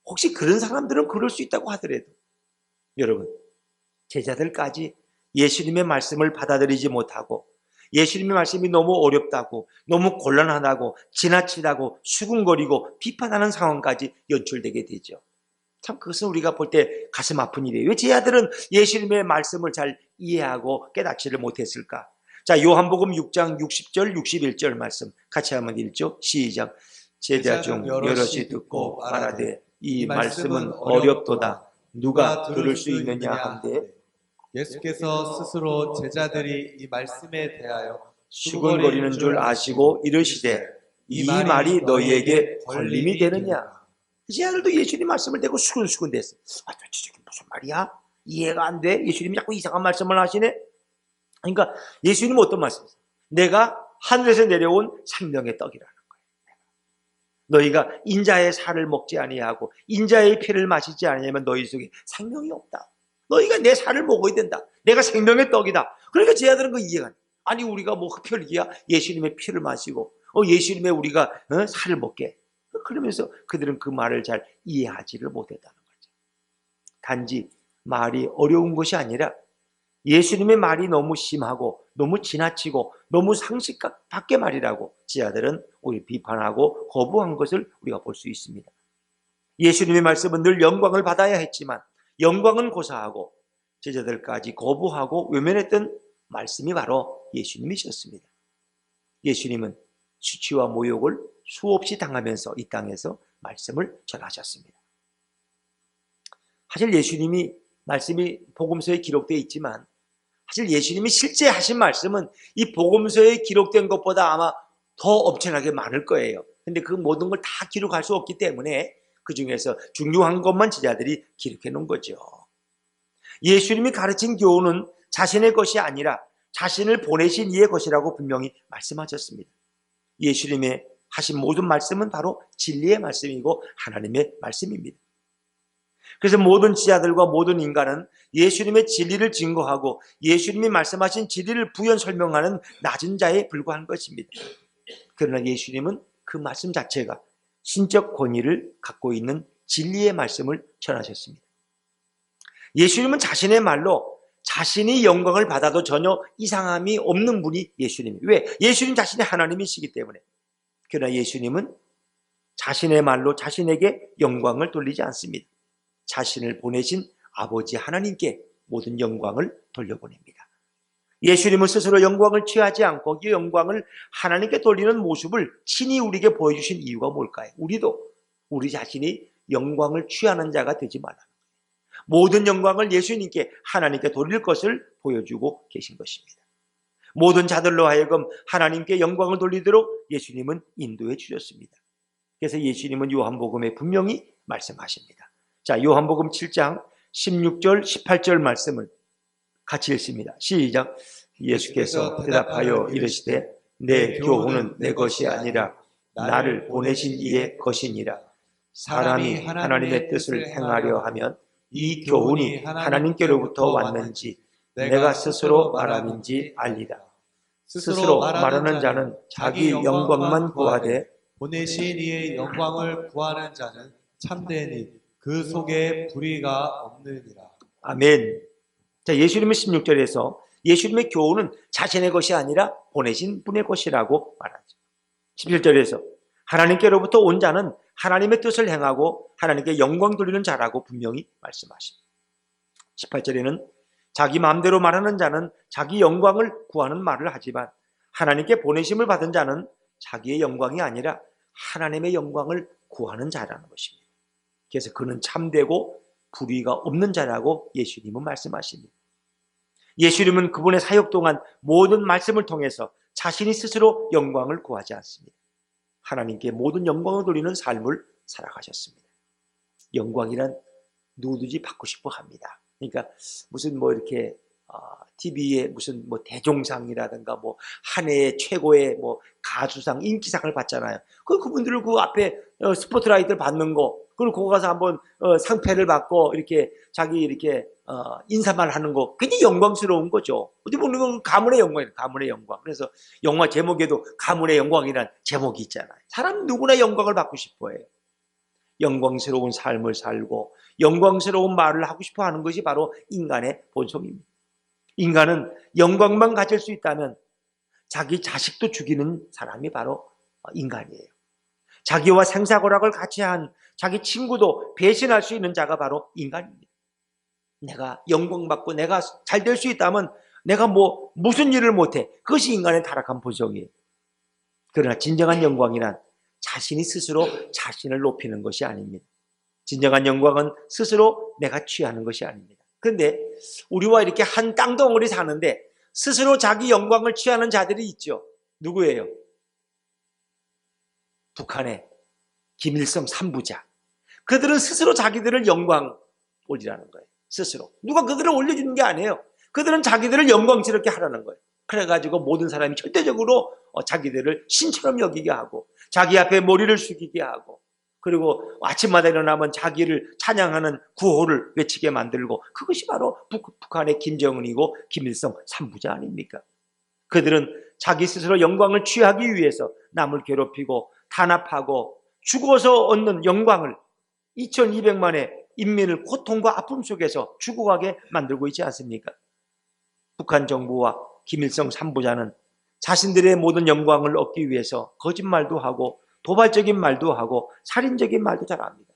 혹시 그런 사람들은 그럴 수 있다고 하더라도 여러분, 제자들까지 예수님의 말씀을 받아들이지 못하고 예수님의 말씀이 너무 어렵다고 너무 곤란하다고 지나치다고 수군거리고 비판하는 상황까지 연출되게 되죠. 참 그것은 우리가 볼 때 가슴 아픈 일이에요. 왜 제자들은 예수님의 말씀을 잘 이해하고 깨닫지를 못했을까? 자, 요한복음 6장 60절 61절 말씀 같이 한번 읽죠. 시작. 제자 중 여럿이 듣고 말하되 이 말씀은 어렵도다. 누가 들을 수 있느냐 한데 예수께서 스스로 제자들이 이 말씀에 대하여 수군거리는 줄 아시고 이르시되 이 말이 너희에게 걸림이 되느냐? 제자들도 예수님 말씀을 대고 수근수근 됐어요. 도대체 저게 무슨 말이야? 이해가 안 돼? 예수님이 자꾸 이상한 말씀을 하시네? 그러니까 예수님은 어떤 말씀이세요? 내가 하늘에서 내려온 생명의 떡이라는 거예요. 너희가 인자의 살을 먹지 아니하고 인자의 피를 마시지 아니하면 너희 속에 생명이 없다. 너희가 내 살을 먹어야 된다. 내가 생명의 떡이다. 그러니까 제자들은 그 이해가 안 돼. 아니 우리가 뭐 흡혈귀야? 예수님의 피를 마시고 예수님의 우리가 살을 먹게. 그러면서 그들은 그 말을 잘 이해하지를 못했다는 거죠. 단지 말이 어려운 것이 아니라 예수님의 말이 너무 심하고 너무 지나치고 너무 상식 밖의 말이라고 제자들은 오히려 비판하고 거부한 것을 우리가 볼 수 있습니다. 예수님의 말씀은 늘 영광을 받아야 했지만 영광은 고사하고 제자들까지 거부하고 외면했던 말씀이 바로 예수님이셨습니다. 예수님은 수치와 모욕을 수없이 당하면서 이 땅에서 말씀을 전하셨습니다. 사실 예수님이 말씀이 복음서에 기록되어 있지만 사실 예수님이 실제 하신 말씀은 이 복음서에 기록된 것보다 아마 더 엄청나게 많을 거예요. 근데 그 모든 걸 다 기록할 수 없기 때문에 그 중에서 중요한 것만 제자들이 기록해 놓은 거죠. 예수님이 가르친 교훈은 자신의 것이 아니라 자신을 보내신 이의 것이라고 분명히 말씀하셨습니다. 예수님의 하신 모든 말씀은 바로 진리의 말씀이고 하나님의 말씀입니다. 그래서 모든 지자들과 모든 인간은 예수님의 진리를 증거하고 예수님이 말씀하신 진리를 부연 설명하는 낮은 자에 불과한 것입니다. 그러나 예수님은 그 말씀 자체가 신적 권위를 갖고 있는 진리의 말씀을 전하셨습니다. 예수님은 자신의 말로 자신이 영광을 받아도 전혀 이상함이 없는 분이 예수님이에요. 왜? 예수님 자신이 하나님이시기 때문에. 그러나 예수님은 자신의 말로 자신에게 영광을 돌리지 않습니다. 자신을 보내신 아버지 하나님께 모든 영광을 돌려보냅니다. 예수님은 스스로 영광을 취하지 않고 이 영광을 하나님께 돌리는 모습을 친히 우리에게 보여주신 이유가 뭘까요? 우리도 우리 자신이 영광을 취하는 자가 되지 말라. 모든 영광을 예수님께 하나님께 돌릴 것을 보여주고 계신 것입니다. 모든 자들로 하여금 하나님께 영광을 돌리도록 예수님은 인도해 주셨습니다. 그래서 예수님은 요한복음에 분명히 말씀하십니다. 자, 요한복음 7장 16절 18절 말씀을 같이 읽습니다. 시작. 예수께서 대답하여 이르시되 내 교훈은 내 것이 아니라 나를 보내신 이의 것이니라. 사람이 하나님의 뜻을 행하려 하면 이 교훈이 하나님께로부터 왔는지 내가 스스로 말함인지 알리라. 스스로 말하는 자는 자기 영광만 구하되 보내신 이의 영광을 구하는 자는 참되니 그 속에 불의가 없느니라. 아멘. 자, 예수님은 16절에서 예수님의 교훈은 자신의 것이 아니라 보내신 분의 것이라고 말하죠. 17절에서 하나님께로부터 온 자는 하나님의 뜻을 행하고 하나님께 영광 돌리는 자라고 분명히 말씀하십니다. 18절에는 자기 마음대로 말하는 자는 자기 영광을 구하는 말을 하지만 하나님께 보내심을 받은 자는 자기의 영광이 아니라 하나님의 영광을 구하는 자라는 것입니다. 그래서 그는 참되고 불의가 없는 자라고 예수님은 말씀하십니다. 예수님은 그분의 사역 동안 모든 말씀을 통해서 자신이 스스로 영광을 구하지 않습니다. 하나님께 모든 영광을 돌리는 삶을 살아가셨습니다. 영광이란 누구든지 받고 싶어 합니다. 그러니까 무슨 뭐 이렇게 TV에 무슨 뭐 대종상이라든가 뭐 한 해의 최고의 뭐 가수상, 인기상을 받잖아요. 그분들을 그 앞에 스포트라이트를 받는 거, 그리고 거기 가서 한번 상패를 받고 이렇게 자기 이렇게 인사말 하는 거 굉장히 영광스러운 거죠. 어떻게 보면 건 가문의 영광이에요. 가문의 영광. 그래서 영화 제목에도 가문의 영광이란 제목이 있잖아요. 사람 누구나 영광을 받고 싶어해요. 영광스러운 삶을 살고 영광스러운 말을 하고 싶어 하는 것이 바로 인간의 본성입니다. 인간은 영광만 가질 수 있다면 자기 자식도 죽이는 사람이 바로 인간이에요. 자기와 생사고락을 같이 한 자기 친구도 배신할 수 있는 자가 바로 인간입니다. 내가 영광받고 내가 잘 될 수 있다면 내가 무슨 일을 못해. 그것이 인간의 타락한 본성이에요. 그러나 진정한 영광이란 자신이 스스로 자신을 높이는 것이 아닙니다. 진정한 영광은 스스로 내가 취하는 것이 아닙니다. 그런데 우리와 이렇게 한 땅덩어리 사는데 스스로 자기 영광을 취하는 자들이 있죠. 누구예요? 북한의 김일성 3부자. 그들은 스스로 자기들을 영광 올리라는 거예요. 스스로. 누가 그들을 올려주는 게 아니에요. 그들은 자기들을 영광스럽게 하라는 거예요. 그래가지고 모든 사람이 절대적으로 자기들을 신처럼 여기게 하고 자기 앞에 머리를 숙이게 하고 그리고 아침마다 일어나면 자기를 찬양하는 구호를 외치게 만들고 그것이 바로 북한의 김정은이고 김일성 3부자 아닙니까? 그들은 자기 스스로 영광을 취하기 위해서 남을 괴롭히고 탄압하고 죽어서 얻는 영광을 2200만의 인민을 고통과 아픔 속에서 죽어가게 만들고 있지 않습니까? 북한 정부와 김일성 3부자는 자신들의 모든 영광을 얻기 위해서 거짓말도 하고 도발적인 말도 하고 살인적인 말도 잘합니다.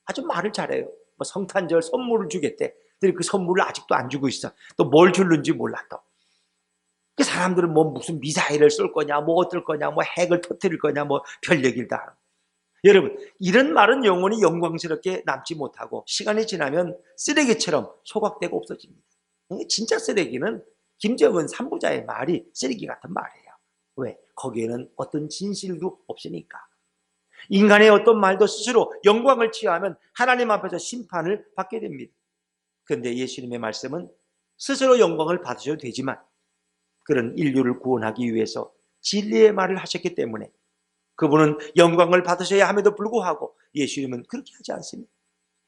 아주 말을 잘해요. 뭐 성탄절 선물을 주겠대. 근데 그 선물을 아직도 안 주고 있어. 또 뭘 줄는지 몰라 또. 그 사람들은 뭐 무슨 미사일을 쏠 거냐, 뭐 어떨 거냐, 뭐 핵을 터뜨릴 거냐, 뭐 별 얘기를 다 하고. 여러분, 이런 말은 영원히 영광스럽게 남지 못하고 시간이 지나면 쓰레기처럼 소각되고 없어집니다. 진짜 쓰레기는 김정은 3부자의 말이 쓰레기 같은 말이에요. 왜? 거기에는 어떤 진실도 없으니까. 인간의 어떤 말도 스스로 영광을 취하면 하나님 앞에서 심판을 받게 됩니다. 그런데 예수님의 말씀은 스스로 영광을 받으셔도 되지만 그런 인류를 구원하기 위해서 진리의 말을 하셨기 때문에 그분은 영광을 받으셔야 함에도 불구하고 예수님은 그렇게 하지 않습니다.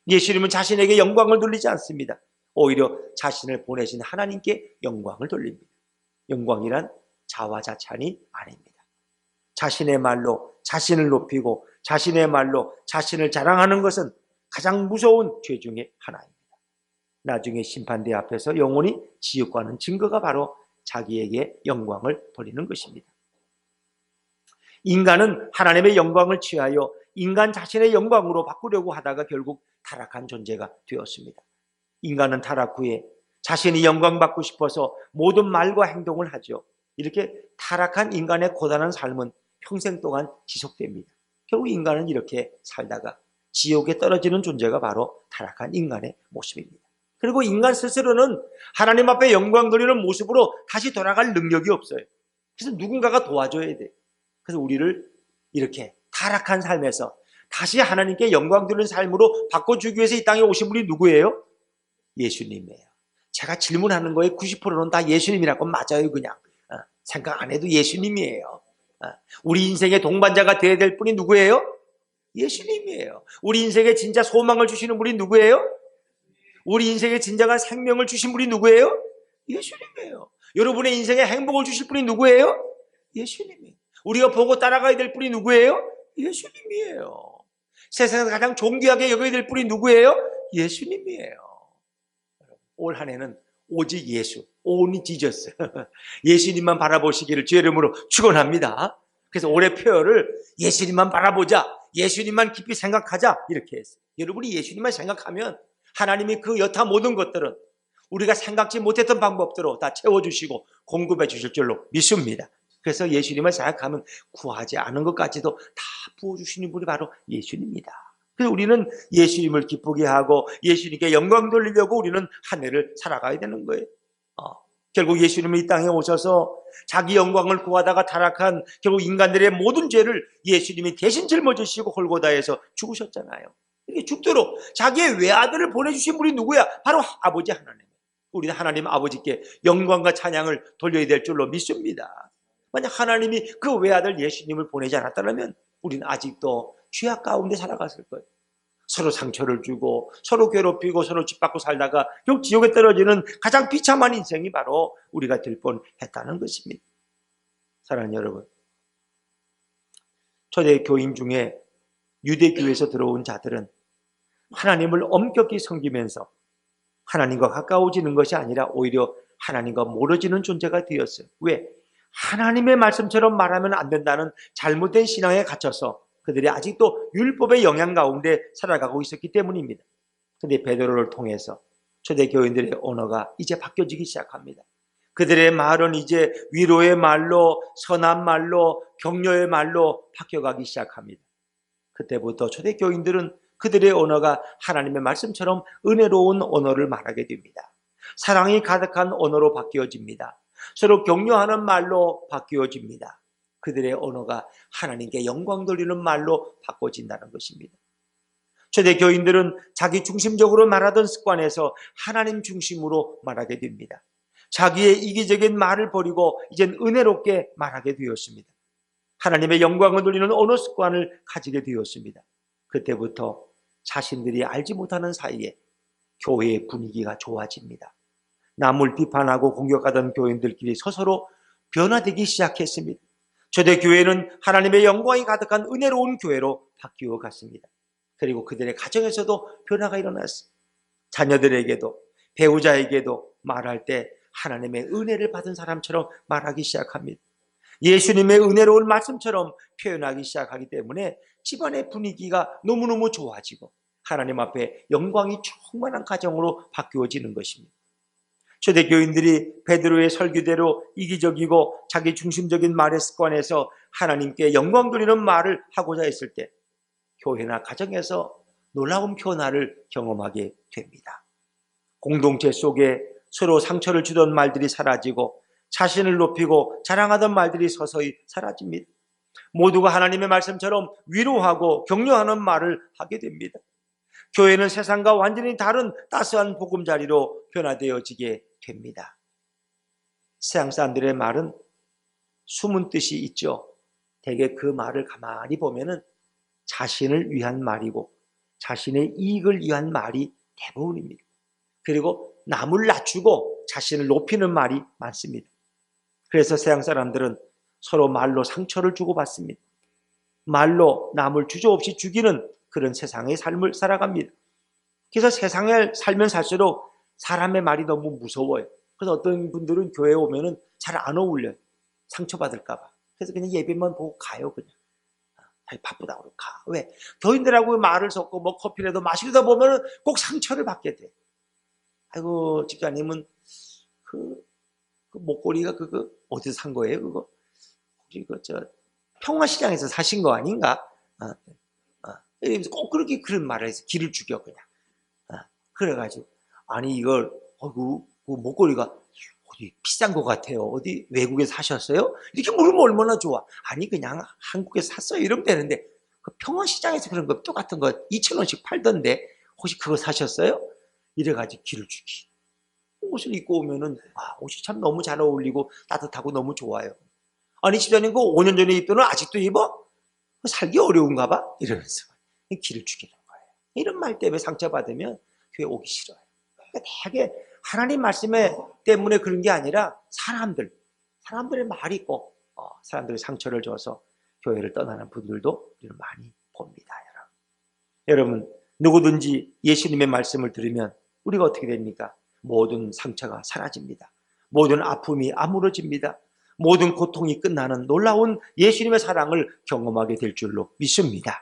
예수님은 자신에게 영광을 돌리지 않습니다. 오히려 자신을 보내신 하나님께 영광을 돌립니다. 영광이란 자화자찬이 아닙니다. 자신의 말로 자신을 높이고 자신의 말로 자신을 자랑하는 것은 가장 무서운 죄 중에 하나입니다. 나중에 심판대 앞에서 영원히 지옥 가는 증거가 바로 자기에게 영광을 돌리는 것입니다. 인간은 하나님의 영광을 취하여 인간 자신의 영광으로 바꾸려고 하다가 결국 타락한 존재가 되었습니다. 인간은 타락 후에 자신이 영광받고 싶어서 모든 말과 행동을 하죠. 이렇게 타락한 인간의 고단한 삶은 평생 동안 지속됩니다. 결국 인간은 이렇게 살다가 지옥에 떨어지는 존재가 바로 타락한 인간의 모습입니다. 그리고 인간 스스로는 하나님 앞에 영광 돌리는 모습으로 다시 돌아갈 능력이 없어요. 그래서 누군가가 도와줘야 돼요. 그래서 우리를 이렇게 타락한 삶에서 다시 하나님께 영광 돌리는 삶으로 바꿔주기 위해서 이 땅에 오신 분이 누구예요? 예수님이에요. 제가 질문하는 거에 90%는 다 예수님이라고 맞아요. 그냥 생각 안 해도 예수님이에요. 우리 인생의 동반자가 되어야 될 분이 누구예요? 예수님이에요. 우리 인생에 진짜 소망을 주시는 분이 누구예요? 우리 인생에 진정한 생명을 주신 분이 누구예요? 예수님이에요. 여러분의 인생에 행복을 주실 분이 누구예요? 예수님이에요. 우리가 보고 따라가야 될 분이 누구예요? 예수님이에요. 세상에서 가장 존귀하게 여겨야 될 분이 누구예요? 예수님이에요. 올 한 해는 오직 예수, only Jesus. 예수님만 바라보시기를 주의 이름으로 축원합니다. 그래서 올해 표어를 예수님만 바라보자, 예수님만 깊이 생각하자 이렇게 했어요. 여러분이 예수님만 생각하면 하나님이 그 여타 모든 것들은 우리가 생각지 못했던 방법대로 다 채워주시고 공급해 주실 줄로 믿습니다. 그래서 예수님을 생각하면 구하지 않은 것까지도 다 부어주시는 분이 바로 예수님입니다. 그래서 우리는 예수님을 기쁘게 하고 예수님께 영광 돌리려고 우리는 한 해를 살아가야 되는 거예요. 결국 예수님이 이 땅에 오셔서 자기 영광을 구하다가 타락한 결국 인간들의 모든 죄를 예수님이 대신 짊어지시고 골고다에서 죽으셨잖아요. 이렇게 죽도록 자기의 외아들을 보내주신 분이 누구야? 바로 아버지 하나님. 우리는 하나님 아버지께 영광과 찬양을 돌려야 될 줄로 믿습니다. 만약 하나님이 그 외아들 예수님을 보내지 않았다면 우리는 아직도 죄악 가운데 살아갔을 거예요. 서로 상처를 주고 서로 괴롭히고 서로 짓밟고 살다가 결국 지옥에 떨어지는 가장 비참한 인생이 바로 우리가 될 뻔했다는 것입니다. 사랑하는 여러분, 초대 교인 중에 유대교에서 들어온 자들은 하나님을 엄격히 섬기면서 하나님과 가까워지는 것이 아니라 오히려 하나님과 멀어지는 존재가 되었어요. 왜? 하나님의 말씀처럼 말하면 안 된다는 잘못된 신앙에 갇혀서 그들이 아직도 율법의 영향 가운데 살아가고 있었기 때문입니다. 그런데 베드로를 통해서 초대 교인들의 언어가 이제 바뀌어지기 시작합니다. 그들의 말은 이제 위로의 말로, 선한 말로, 격려의 말로 바뀌어가기 시작합니다. 그때부터 초대 교인들은 그들의 언어가 하나님의 말씀처럼 은혜로운 언어를 말하게 됩니다. 사랑이 가득한 언어로 바뀌어집니다. 서로 격려하는 말로 바뀌어집니다. 그들의 언어가 하나님께 영광 돌리는 말로 바꿔진다는 것입니다. 초대 교인들은 자기 중심적으로 말하던 습관에서 하나님 중심으로 말하게 됩니다. 자기의 이기적인 말을 버리고 이젠 은혜롭게 말하게 되었습니다. 하나님의 영광을 돌리는 언어 습관을 가지게 되었습니다. 그때부터 자신들이 알지 못하는 사이에 교회의 분위기가 좋아집니다. 남을 비판하고 공격하던 교인들끼리 서로 변화되기 시작했습니다. 초대 교회는 하나님의 영광이 가득한 은혜로운 교회로 바뀌어 갔습니다. 그리고 그들의 가정에서도 변화가 일어났습니다. 자녀들에게도 배우자에게도 말할 때 하나님의 은혜를 받은 사람처럼 말하기 시작합니다. 예수님의 은혜로운 말씀처럼 표현하기 시작하기 때문에 집안의 분위기가 너무너무 좋아지고 하나님 앞에 영광이 충만한 가정으로 바뀌어지는 것입니다. 초대교인들이 베드로의 설교대로 이기적이고 자기 중심적인 말의 습관에서 하나님께 영광 돌리는 말을 하고자 했을 때 교회나 가정에서 놀라운 변화를 경험하게 됩니다. 공동체 속에 서로 상처를 주던 말들이 사라지고 자신을 높이고 자랑하던 말들이 서서히 사라집니다. 모두가 하나님의 말씀처럼 위로하고 격려하는 말을 하게 됩니다. 교회는 세상과 완전히 다른 따스한 보금자리로 변화되어지게 됩니다. 세상 사람들의 말은 숨은 뜻이 있죠. 대개 그 말을 가만히 보면은 자신을 위한 말이고 자신의 이익을 위한 말이 대부분입니다. 그리고 남을 낮추고 자신을 높이는 말이 많습니다. 그래서 세상 사람들은 서로 말로 상처를 주고받습니다. 말로 남을 주저없이 죽이는 그런 세상의 삶을 살아갑니다. 그래서 세상에 살면 살수록 사람의 말이 너무 무서워요. 그래서 어떤 분들은 교회에 오면은 잘 안 어울려요. 상처받을까 봐. 그래서 그냥 예배만 보고 가요, 그냥. 바쁘다고 그러고 가. 왜? 교인들하고 말을 섞고 뭐 커피라도 마시다 보면은 꼭 상처를 받게 돼. 아이고, 집사님은 그 목걸이가 그거 어디서 산 거예요, 그거? 혹시 평화시장에서 사신 거 아닌가? 이러면서 꼭 그렇게 그런 말을 해서 기를 죽여, 그냥. 그래가지고, 아니, 이걸, 그 목걸이가 어디 비싼 것 같아요. 어디 외국에서 사셨어요? 이렇게 물으면 얼마나 좋아. 아니, 그냥 한국에서 샀어요. 이러면 되는데, 그 평화시장에서 그런 거 똑같은 거 2,000원씩 팔던데, 혹시 그거 사셨어요? 이래가지고 기를 죽이. 옷을 입고 오면은, 옷이 참 너무 잘 어울리고 따뜻하고 너무 좋아요. 아니, 집사님, 그거 5년 전에 입던 옷 아직도 입어? 살기 어려운가 봐? 이러면서 기를 죽이는 거예요. 이런 말 때문에 상처받으면 교회 오기 싫어요. 그러니까 되게 하나님 말씀에 때문에 그런 게 아니라 사람들의 말이 있고 사람들의 상처를 줘서 교회를 떠나는 분들도 우리는 많이 봅니다. 여러분, 누구든지 예수님의 말씀을 들으면 우리가 어떻게 됩니까? 모든 상처가 사라집니다. 모든 아픔이 아물어집니다. 모든 고통이 끝나는 놀라운 예수님의 사랑을 경험하게 될 줄로 믿습니다.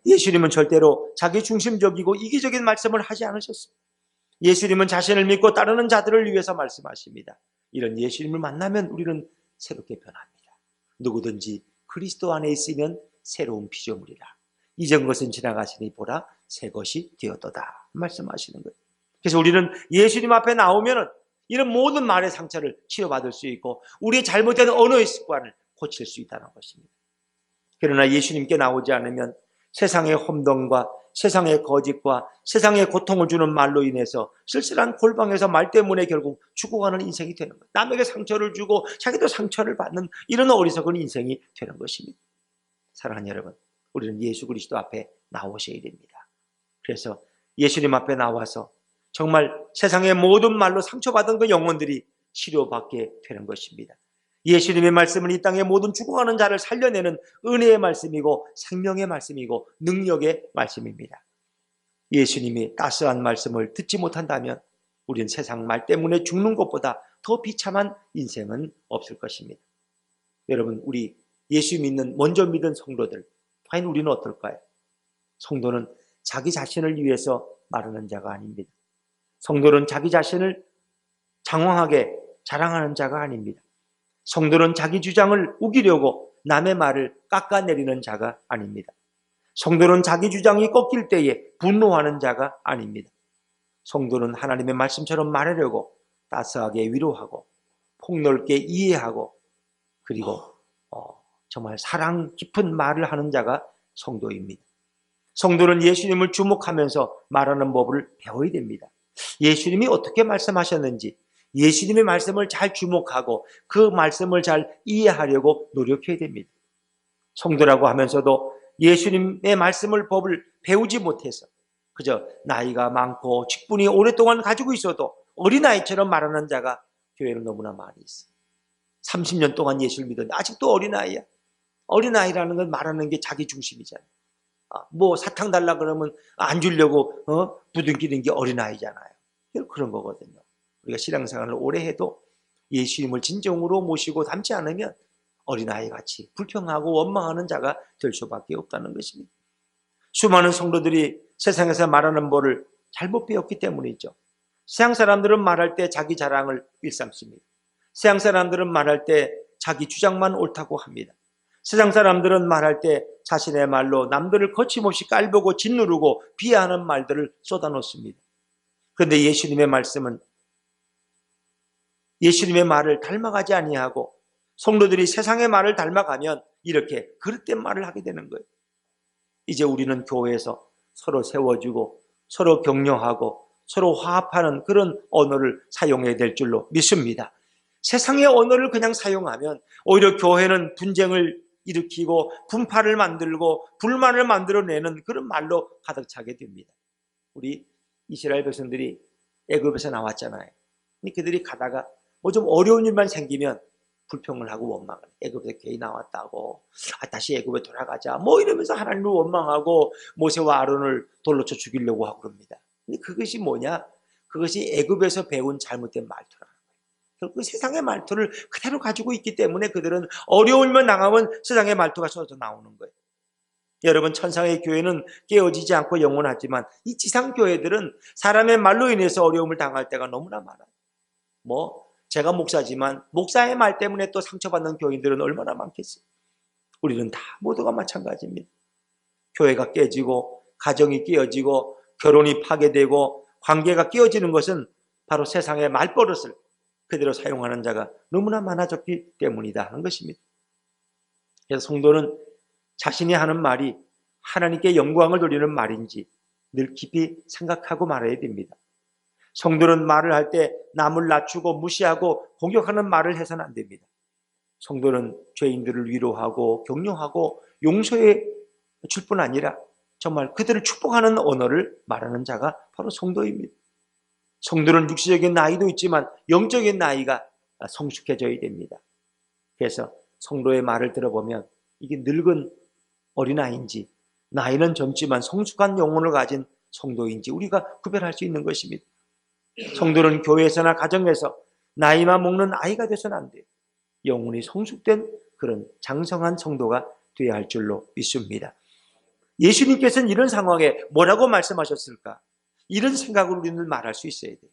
예수님은 절대로 자기 중심적이고 이기적인 말씀을 하지 않으셨습니다. 예수님은 자신을 믿고 따르는 자들을 위해서 말씀하십니다. 이런 예수님을 만나면 우리는 새롭게 변합니다. 누구든지 그리스도 안에 있으면 새로운 피조물이라. 이전 것은 지나가시니 보라 새 것이 되었도다 말씀하시는 거예요. 그래서 우리는 예수님 앞에 나오면 이런 모든 말의 상처를 치료받을 수 있고 우리의 잘못된 언어의 습관을 고칠 수 있다는 것입니다. 그러나 예수님께 나오지 않으면 세상의 혼돈과 세상의 거짓과 세상의 고통을 주는 말로 인해서 쓸쓸한 골방에서 말 때문에 결국 죽어가는 인생이 되는 거예요. 남에게 상처를 주고 자기도 상처를 받는 이런 어리석은 인생이 되는 것입니다. 사랑하는 여러분, 우리는 예수 그리스도 앞에 나오셔야 됩니다. 그래서 예수님 앞에 나와서 정말 세상의 모든 말로 상처받은 그 영혼들이 치료받게 되는 것입니다. 예수님의 말씀은 이 땅의 모든 죽어가는 자를 살려내는 은혜의 말씀이고 생명의 말씀이고 능력의 말씀입니다. 예수님이 따스한 말씀을 듣지 못한다면 우리는 세상 말 때문에 죽는 것보다 더 비참한 인생은 없을 것입니다. 여러분, 우리 예수 믿는 먼저 믿은 성도들, 과연 우리는 어떨까요? 성도는 자기 자신을 위해서 말하는 자가 아닙니다. 성도는 자기 자신을 장황하게 자랑하는 자가 아닙니다. 성도는 자기 주장을 우기려고 남의 말을 깎아내리는 자가 아닙니다. 성도는 자기 주장이 꺾일 때에 분노하는 자가 아닙니다. 성도는 하나님의 말씀처럼 말하려고 따스하게 위로하고 폭넓게 이해하고 그리고 정말 사랑 깊은 말을 하는 자가 성도입니다. 성도는 예수님을 주목하면서 말하는 법을 배워야 됩니다. 예수님이 어떻게 말씀하셨는지 예수님의 말씀을 잘 주목하고 그 말씀을 잘 이해하려고 노력해야 됩니다. 성도라고 하면서도 예수님의 말씀을 법을 배우지 못해서 그저 나이가 많고 직분이 오랫동안 가지고 있어도 어린아이처럼 말하는 자가 교회는 너무나 많이 있어요. 30년 동안 예수를 믿었는데 아직도 어린아이야. 어린아이라는 건 말하는 게 자기 중심이잖아요. 뭐 사탕 달라 그러면 안 주려고 부둥키는 게 어린아이잖아요. 그런 거거든요. 우리가 신앙생활을 오래 해도 예수님을 진정으로 모시고 닮지 않으면 어린아이같이 불평하고 원망하는 자가 될 수밖에 없다는 것입니다. 수많은 성도들이 세상에서 말하는 법을 잘못 배웠기 때문이죠. 세상 사람들은 말할 때 자기 자랑을 일삼습니다. 세상 사람들은 말할 때 자기 주장만 옳다고 합니다. 세상 사람들은 말할 때 자신의 말로 남들을 거침없이 깔보고 짓누르고 비하하는 말들을 쏟아놓습니다. 그런데 예수님의 말씀은 예수님의 말을 닮아가지 아니하고 성도들이 세상의 말을 닮아가면 이렇게 그릇된 말을 하게 되는 거예요. 이제 우리는 교회에서 서로 세워주고 서로 격려하고 서로 화합하는 그런 언어를 사용해야 될 줄로 믿습니다. 세상의 언어를 그냥 사용하면 오히려 교회는 분쟁을 일으키고 분파를 만들고 불만을 만들어내는 그런 말로 가득 차게 됩니다. 우리 이스라엘 백성들이 애굽에서 나왔잖아요. 근데 그들이 가다가 뭐 좀 어려운 일만 생기면 불평을 하고 원망을 해요. 애굽에서 괜히 나왔다고, 다시 애굽에 돌아가자 뭐 이러면서 하나님을 원망하고 모세와 아론을 돌로 쳐 죽이려고 하고 그럽니다. 근데 그것이 뭐냐? 그것이 애굽에서 배운 잘못된 말투라는 거예요. 그 세상의 말투를 그대로 가지고 있기 때문에 그들은 어려운 일만 당하면 세상의 말투가 쏟아져 나오는 거예요. 여러분, 천상의 교회는 깨어지지 않고 영원하지만 이 지상 교회들은 사람의 말로 인해서 어려움을 당할 때가 너무나 많아요. 제가 목사지만 목사의 말 때문에 또 상처받는 교인들은 얼마나 많겠어요. 우리는 다 모두가 마찬가지입니다. 교회가 깨지고 가정이 깨어지고 결혼이 파괴되고 관계가 깨어지는 것은 바로 세상의 말버릇을 그대로 사용하는 자가 너무나 많아졌기 때문이다 하는 것입니다. 그래서 성도는 자신이 하는 말이 하나님께 영광을 돌리는 말인지 늘 깊이 생각하고 말해야 됩니다. 성도는 말을 할 때 남을 낮추고 무시하고 공격하는 말을 해서는 안 됩니다. 성도는 죄인들을 위로하고 격려하고 용서해 줄 뿐 아니라 정말 그들을 축복하는 언어를 말하는 자가 바로 성도입니다. 성도는 육체적인 나이도 있지만 영적인 나이가 성숙해져야 됩니다. 그래서 성도의 말을 들어보면 이게 늙은 어린아이인지 나이는 젊지만 성숙한 영혼을 가진 성도인지 우리가 구별할 수 있는 것입니다. 성도는 교회에서나 가정에서 나이만 먹는 아이가 돼서는 안 돼요. 영혼이 성숙된 그런 장성한 성도가 되어야 할 줄로 믿습니다. 예수님께서는 이런 상황에 뭐라고 말씀하셨을까? 이런 생각을 우리는 말할 수 있어야 돼요.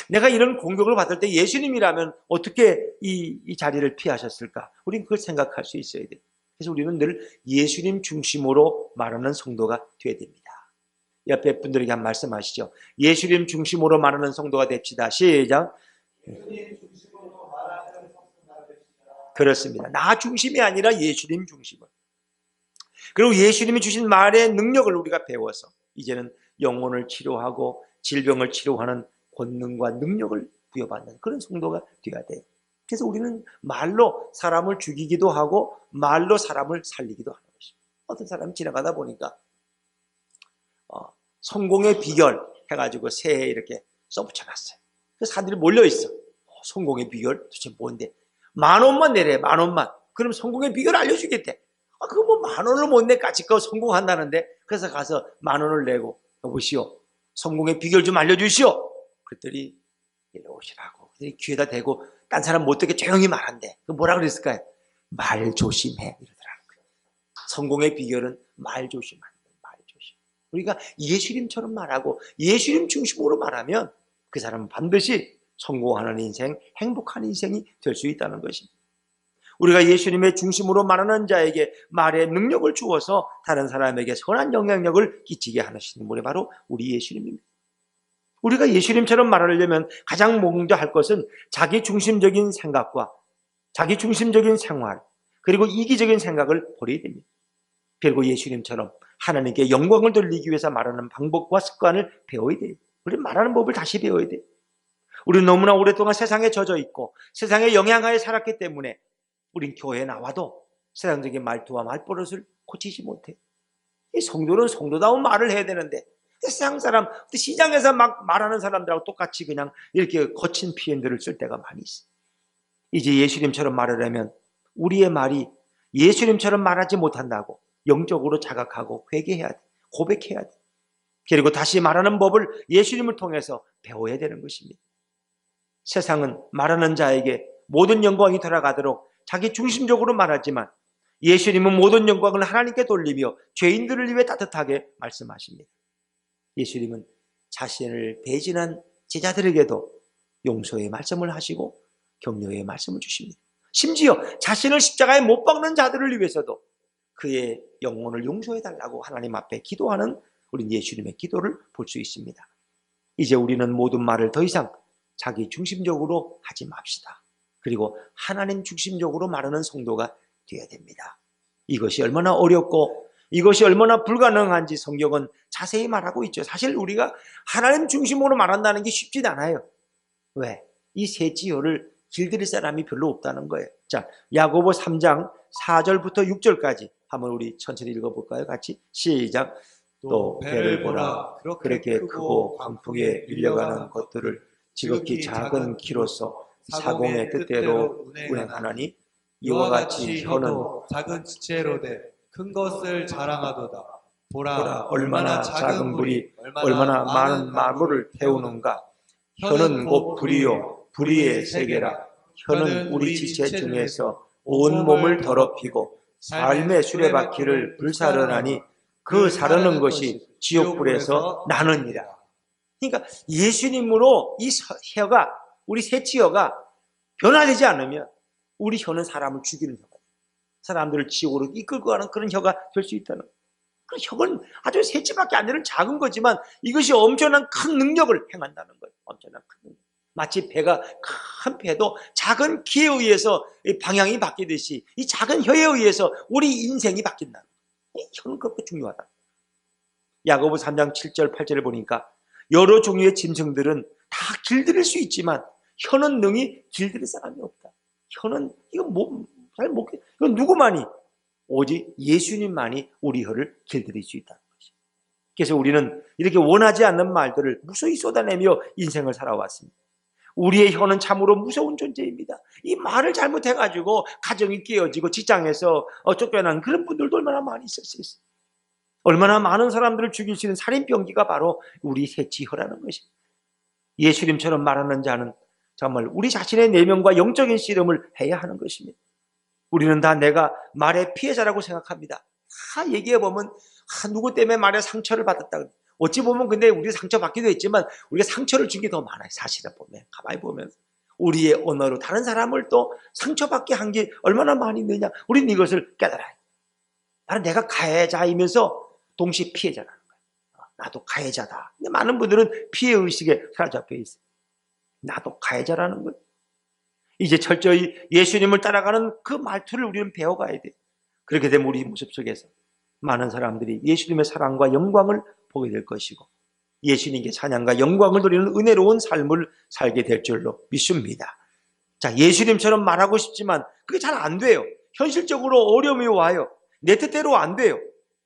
내가 이런 공격을 받을 때 예수님이라면 어떻게 이 자리를 피하셨을까? 우리는 그걸 생각할 수 있어야 돼요. 그래서 우리는 늘 예수님 중심으로 말하는 성도가 되어야 됩니다. 옆에 분들에게 한 말씀 하시죠. 예수님 중심으로 말하는 성도가 됩시다. 시작. 그렇습니다. 나 중심이 아니라 예수님 중심을. 그리고 예수님이 주신 말의 능력을 우리가 배워서 이제는 영혼을 치료하고 질병을 치료하는 권능과 능력을 부여받는 그런 성도가 되어야 돼요. 그래서 우리는 말로 사람을 죽이기도 하고 말로 사람을 살리기도 하는 것입니다. 어떤 사람이 지나가다 보니까 성공의 비결 해가지고 새에 이렇게 써붙여놨어요. 그래서 사람들이 몰려있어. 성공의 비결 도대체 뭔데? 10,000원만 내래, 10,000원만. 그럼 성공의 비결 알려주겠대. 그거 뭐 10,000원을 못 내 까짓거 성공한다는데. 그래서 가서 10,000원을 내고, 여보시오, 성공의 비결 좀 알려주시오. 그랬더니 이리 오시라고. 귀에다 대고 딴 사람 못 듣게 조용히 말한대. 그 뭐라 그랬을까요? 말 조심해 이러더라고요. 성공의 비결은 말 조심하는 거예요. 말 조심. 우리가 예수님처럼 말하고 예수님 중심으로 말하면 그 사람은 반드시 성공하는 인생, 행복한 인생이 될 수 있다는 것입니다. 우리가 예수님의 중심으로 말하는 자에게 말의 능력을 주어서 다른 사람에게 선한 영향력을 끼치게 하시는 분이 바로 우리 예수님입니다. 우리가 예수님처럼 말하려면 가장 먼저 할 것은 자기 중심적인 생각과 자기 중심적인 생활, 그리고 이기적인 생각을 버려야 됩니다. 그리고 예수님처럼 하나님께 영광을 돌리기 위해서 말하는 방법과 습관을 배워야 돼요. 우리는 말하는 법을 다시 배워야 돼요. 우리는 너무나 오랫동안 세상에 젖어 있고 세상의 영향하에 살았기 때문에 우린 교회에 나와도 세상적인 말투와 말버릇을 고치지 못해요. 이 성도는 성도다운 말을 해야 되는데 세상 사람, 시장에서 막 말하는 사람들하고 똑같이 그냥 이렇게 거친 표현들을 쓸 때가 많이 있어요. 이제 예수님처럼 말하려면 우리의 말이 예수님처럼 말하지 못한다고 영적으로 자각하고 회개해야 돼. 고백해야 돼. 그리고 다시 말하는 법을 예수님을 통해서 배워야 되는 것입니다. 세상은 말하는 자에게 모든 영광이 돌아가도록 자기 중심적으로 말하지만 예수님은 모든 영광을 하나님께 돌리며 죄인들을 위해 따뜻하게 말씀하십니다. 예수님은 자신을 배신한 제자들에게도 용서의 말씀을 하시고 격려의 말씀을 주십니다. 심지어 자신을 십자가에 못 박는 자들을 위해서도 그의 영혼을 용서해달라고 하나님 앞에 기도하는 우리 예수님의 기도를 볼 수 있습니다. 이제 우리는 모든 말을 더 이상 자기 중심적으로 하지 맙시다. 그리고 하나님 중심적으로 말하는 성도가 되어야 됩니다. 이것이 얼마나 어렵고 이것이 얼마나 불가능한지 성경은 자세히 말하고 있죠. 사실 우리가 하나님 중심으로 말한다는 게 쉽진 않아요. 왜? 이 세 지효를 길들일 사람이 별로 없다는 거예요. 자, 야고보 3장 4절부터 6절까지 한번 우리 천천히 읽어볼까요? 같이 시작. 또 배를 보라. 그렇게 크고 광풍에 밀려가는 것들을 지극히 작은 키로서 사공의 뜻대로 운행하나니 이와 같이 혀는 작은 지체로 돼 큰 것을 자랑하도다. 보라 얼마나 작은 불이 얼마나 많은 마물을 태우는가. 혀는 곧 불이요 불의의 세계라. 혀는 우리 지체 중에서 온 몸을 더럽히고 삶의 수레바퀴를 불사르나니 그 사르는 것이 지옥불에서 나느니라. 그러니까 예수님으로 이 혀가, 우리 새치혀가 변화되지 않으면 우리 혀는 사람을 죽이는 혀가, 사람들을 지옥으로 이끌고 가는 그런 혀가 될 수 있다는 거예요. 그 혀는 아주 새치밖에 안 되는 작은 거지만 이것이 엄청난 큰 능력을 행한다는 거예요. 엄청난 큰 능력. 마치 배가, 큰 배도 작은 기에 의해서 방향이 바뀌듯이 이 작은 혀에 의해서 우리 인생이 바뀐다는 거예요. 혀는 그렇게 중요하다. 야고보 3장 7절 8절을 보니까 여러 종류의 짐승들은 다 길들일 수 있지만 혀는 능히 길들일 사람이 없다. 혀는 이거 이건 누구만이, 오직 예수님만이 우리 혀를 길들일 수 있다는 것이죠. 그래서 우리는 이렇게 원하지 않는 말들을 무수히 쏟아내며 인생을 살아왔습니다. 우리의 혀는 참으로 무서운 존재입니다. 이 말을 잘못해가지고 가정이 깨어지고 직장에서 쫓겨난 그런 분들도 얼마나 많이 있었어요. 얼마나 많은 사람들을 죽일 수 있는 살인병기가 바로 우리 새치혀라는 것입니다. 예수님처럼 말하는 자는 정말 우리 자신의 내면과 영적인 씨름을 해야 하는 것입니다. 우리는 다 내가 말의 피해자라고 생각합니다. 다 얘기해보면 누구 때문에 말에 상처를 받았다. 어찌 보면 근데 우리 상처받기도 했지만 우리가 상처를 준 게 더 많아요. 사실을 보면, 가만히 보면 우리의 언어로 다른 사람을 또 상처받게 한 게 얼마나 많이 있느냐. 우리는 이것을 깨달아야 해요. 나는 내가 가해자이면서 동시에 피해자라는 거예요. 나도 가해자다. 근데 많은 분들은 피해의식에 사로잡혀 있어요. 나도 가해자라는 거예요. 이제 철저히 예수님을 따라가는 그 말투를 우리는 배워가야 돼요. 그렇게 되면 우리 모습 속에서 많은 사람들이 예수님의 사랑과 영광을 보게 될 것이고 예수님께 찬양과 영광을 드리는 은혜로운 삶을 살게 될 줄로 믿습니다. 자, 예수님처럼 말하고 싶지만 그게 잘 안 돼요. 현실적으로 어려움이 와요. 내 뜻대로 안 돼요.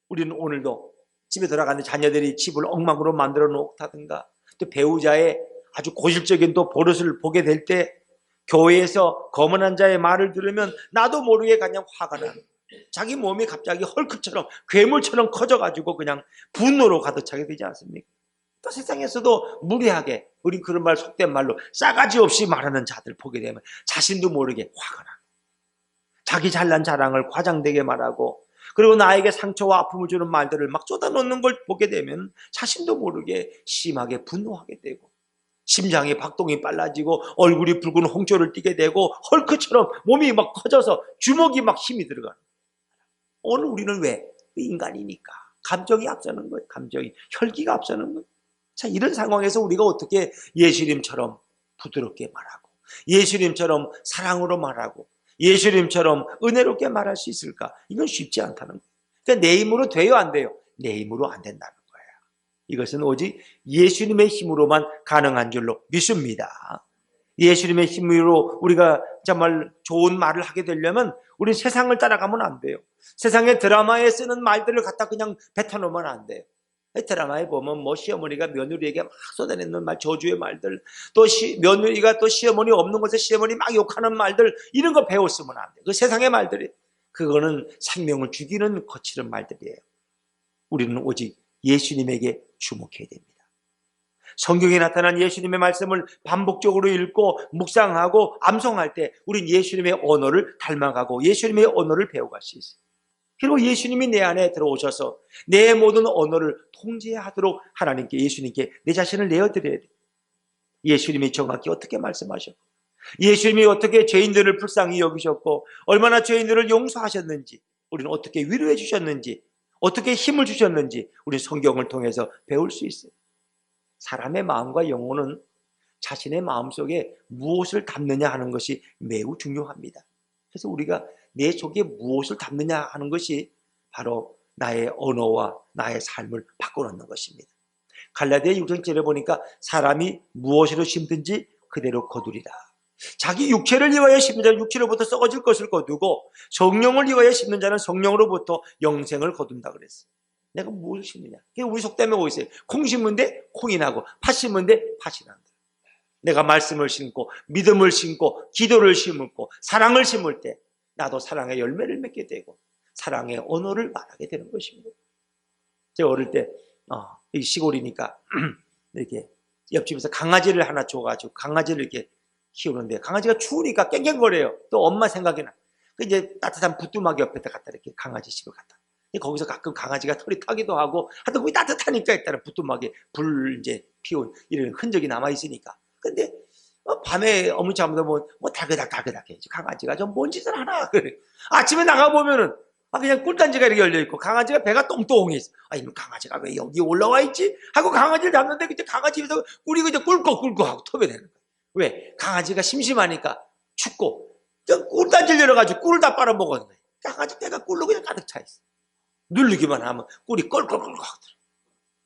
우리는 오늘도 집에 들어가는 자녀들이 집을 엉망으로 만들어 놓다든가 또 배우자의 아주 고질적인 또 버릇을 보게 될 때 교회에서 거만한 자의 말을 들으면 나도 모르게 그냥 화가 나는, 자기 몸이 갑자기 헐크처럼 괴물처럼 커져가지고 그냥 분노로 가득 차게 되지 않습니까? 또 세상에서도 무례하게, 우린 그런 말 속된 말로 싸가지 없이 말하는 자들 보게 되면 자신도 모르게 화가 나. 자기 잘난 자랑을 과장되게 말하고 그리고 나에게 상처와 아픔을 주는 말들을 막 쏟아놓는 걸 보게 되면 자신도 모르게 심하게 분노하게 되고 심장의 박동이 빨라지고 얼굴이 붉은 홍조를 띠게 되고 헐크처럼 몸이 막 커져서 주먹이 막 힘이 들어가는 거예요. 오늘 우리는 왜? 인간이니까 감정이 앞서는 거예요. 감정이, 혈기가 앞서는 거예요. 자, 이런 상황에서 우리가 어떻게 예수님처럼 부드럽게 말하고 예수님처럼 사랑으로 말하고 예수님처럼 은혜롭게 말할 수 있을까? 이건 쉽지 않다는 거예요. 그러니까 내 힘으로 돼요, 안 돼요? 내 힘으로 안 된다는 거예요. 이것은 오직 예수님의 힘으로만 가능한 줄로 믿습니다. 예수님의 힘으로 우리가 정말 좋은 말을 하게 되려면 우리 세상을 따라가면 안 돼요. 세상의 드라마에 쓰는 말들을 갖다 그냥 뱉어놓으면 안 돼요. 드라마에 보면 뭐 시어머니가 며느리에게 막 쏟아내는 말, 저주의 말들, 또 며느리가 또 시어머니 없는 곳에 시어머니 막 욕하는 말들, 이런 거 배웠으면 안 돼요. 그 세상의 말들이, 그거는 생명을 죽이는 거칠은 말들이에요. 우리는 오직 예수님에게 주목해야 됩니다. 성경에 나타난 예수님의 말씀을 반복적으로 읽고 묵상하고 암송할 때 우린 예수님의 언어를 닮아가고 예수님의 언어를 배워갈 수 있어요. 그리고 예수님이 내 안에 들어오셔서 내 모든 언어를 통제하도록 하나님께, 예수님께 내 자신을 내어드려야 돼요. 예수님이 정확히 어떻게 말씀하셨고 예수님이 어떻게 죄인들을 불쌍히 여기셨고 얼마나 죄인들을 용서하셨는지, 우리는 어떻게 위로해 주셨는지, 어떻게 힘을 주셨는지 우리 성경을 통해서 배울 수 있어요. 사람의 마음과 영혼은 자신의 마음속에 무엇을 담느냐 하는 것이 매우 중요합니다. 그래서 우리가 내 속에 무엇을 담느냐 하는 것이 바로 나의 언어와 나의 삶을 바꿔놓는 것입니다. 갈라디아 6장절에 보니까 사람이 무엇으로 심든지 그대로 거두리라. 자기 육체를 위하여 심는 자는 육체로부터 썩어질 것을 거두고 성령을 위하여 심는 자는 성령으로부터 영생을 거둔다 그랬어요. 내가 뭘 심느냐? 그게 우리 속담에 오고 있어요. 콩 심은 데 콩이 나고 팥 심은 데 팥이 난다. 내가 말씀을 심고 믿음을 심고 기도를 심고 사랑을 심을 때 나도 사랑의 열매를 맺게 되고 사랑의 언어를 말하게 되는 것입니다. 제가 어릴 때 여기 시골이니까 이렇게 옆집에서 강아지를 하나 줘가지고 강아지를 이렇게 키우는데 강아지가 추우니까 깽깽거려요. 또 엄마 생각이 나. 그 이제 따뜻한 부뚜막 옆에다 갖다 이렇게 강아지식을 갖다. 거기서 가끔 강아지가 털이 타기도 하고 하여튼 거기 따뜻하니까 일단은 부뚜막에 불 이제 피운 이런 흔적이 남아 있으니까. 근데 밤에 어머니 잠도 뭐 달그닥 해. 강아지가 좀 뭔 짓을 하나 그래. 아침에 나가 보면은 그냥 꿀단지가 이렇게 열려 있고 강아지가 배가 똥똥해 있어. 이놈 강아지가 왜 여기 올라와 있지? 하고 강아지를 잡는데 그때 강아지에서 꿀이 그냥 꿀꺽 하고 터져내는 거야. 왜? 강아지가 심심하니까 춥고 꿀단지를 열어가지고 꿀을 다 빨아먹었는 거야. 강아지 배가 꿀로 그냥 가득 차 있어. 누르기만 하면 꿀이 껄껄껄 하더라.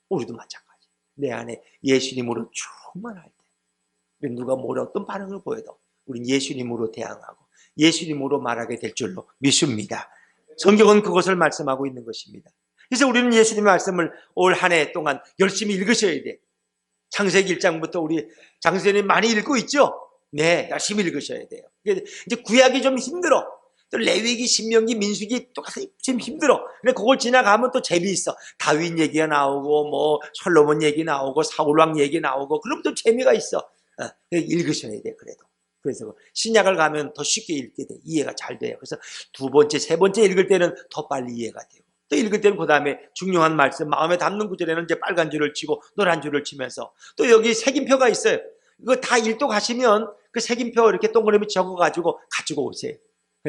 우리도 마찬가지. 내 안에 예수님으로 충만할 때 누가 어떤 반응을 보여도 우린 예수님으로 대항하고 예수님으로 말하게 될 줄로 믿습니다. 성경은 그것을 말씀하고 있는 것입니다. 그래서 우리는 예수님의 말씀을 올 한 해 동안 열심히 읽으셔야 돼. 창세기 1장부터 우리 장선생님 많이 읽고 있죠? 네, 열심히 읽으셔야 돼요. 이제 구약이 좀 힘들어. 또 레위기, 신명기, 민수기 똑같이 좀 힘들어. 근데 그걸 지나가면 또 재미있어. 다윗 얘기가 나오고 뭐 솔로몬 얘기 나오고 사울왕 얘기 나오고 그럼 또 재미가 있어. 읽으셔야 돼. 그래서 신약을 가면 더 쉽게 읽게 돼. 이해가 잘 돼요. 그래서 두 번째, 세 번째 읽을 때는 더 빨리 이해가 되고 또 읽을 때는 그 다음에 중요한 말씀 마음에 담는 구절에는 이제 빨간 줄을 치고 노란 줄을 치면서 또 여기 색임표가 있어요. 이거 다 읽도 가시면 그 색임표 이렇게 동그라미 적어가지고 가지고 오세요.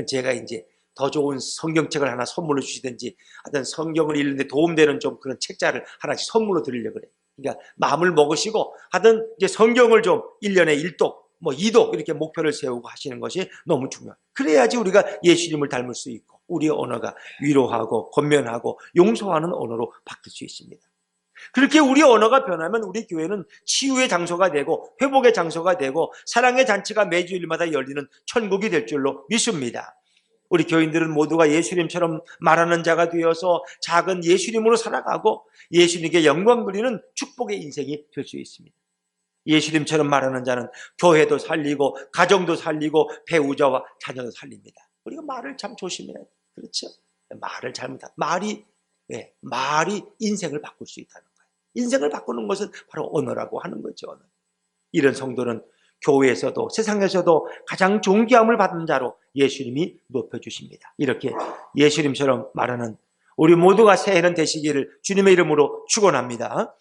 제가 이제 더 좋은 성경책을 하나 선물로 주시든지 하여튼 성경을 읽는데 도움되는 좀 그런 책자를 하나씩 선물로 드리려고 그래요. 그러니까 마음을 먹으시고 하여튼 이제 성경을 좀 1년에 1독 뭐 2독 이렇게 목표를 세우고 하시는 것이 너무 중요해요. 그래야지 우리가 예수님을 닮을 수 있고 우리의 언어가 위로하고 권면하고 용서하는 언어로 바뀔 수 있습니다. 그렇게 우리 언어가 변하면 우리 교회는 치유의 장소가 되고 회복의 장소가 되고 사랑의 잔치가 매주일마다 열리는 천국이 될 줄로 믿습니다. 우리 교인들은 모두가 예수님처럼 말하는 자가 되어서 작은 예수님으로 살아가고 예수님께 영광 돌리는 축복의 인생이 될 수 있습니다. 예수님처럼 말하는 자는 교회도 살리고 가정도 살리고 배우자와 자녀도 살립니다. 우리가 말을 참 조심해야 돼요. 그렇죠? 말을 잘못하면 말이 인생을 바꿀 수 있다는 거예요. 인생을 바꾸는 것은 바로 언어라고 하는 거죠. 언어. 이런 성도는 교회에서도 세상에서도 가장 존귀함을 받은 자로 예수님이 높여주십니다. 이렇게 예수님처럼 말하는 우리 모두가 새해는 되시기를 주님의 이름으로 축원합니다.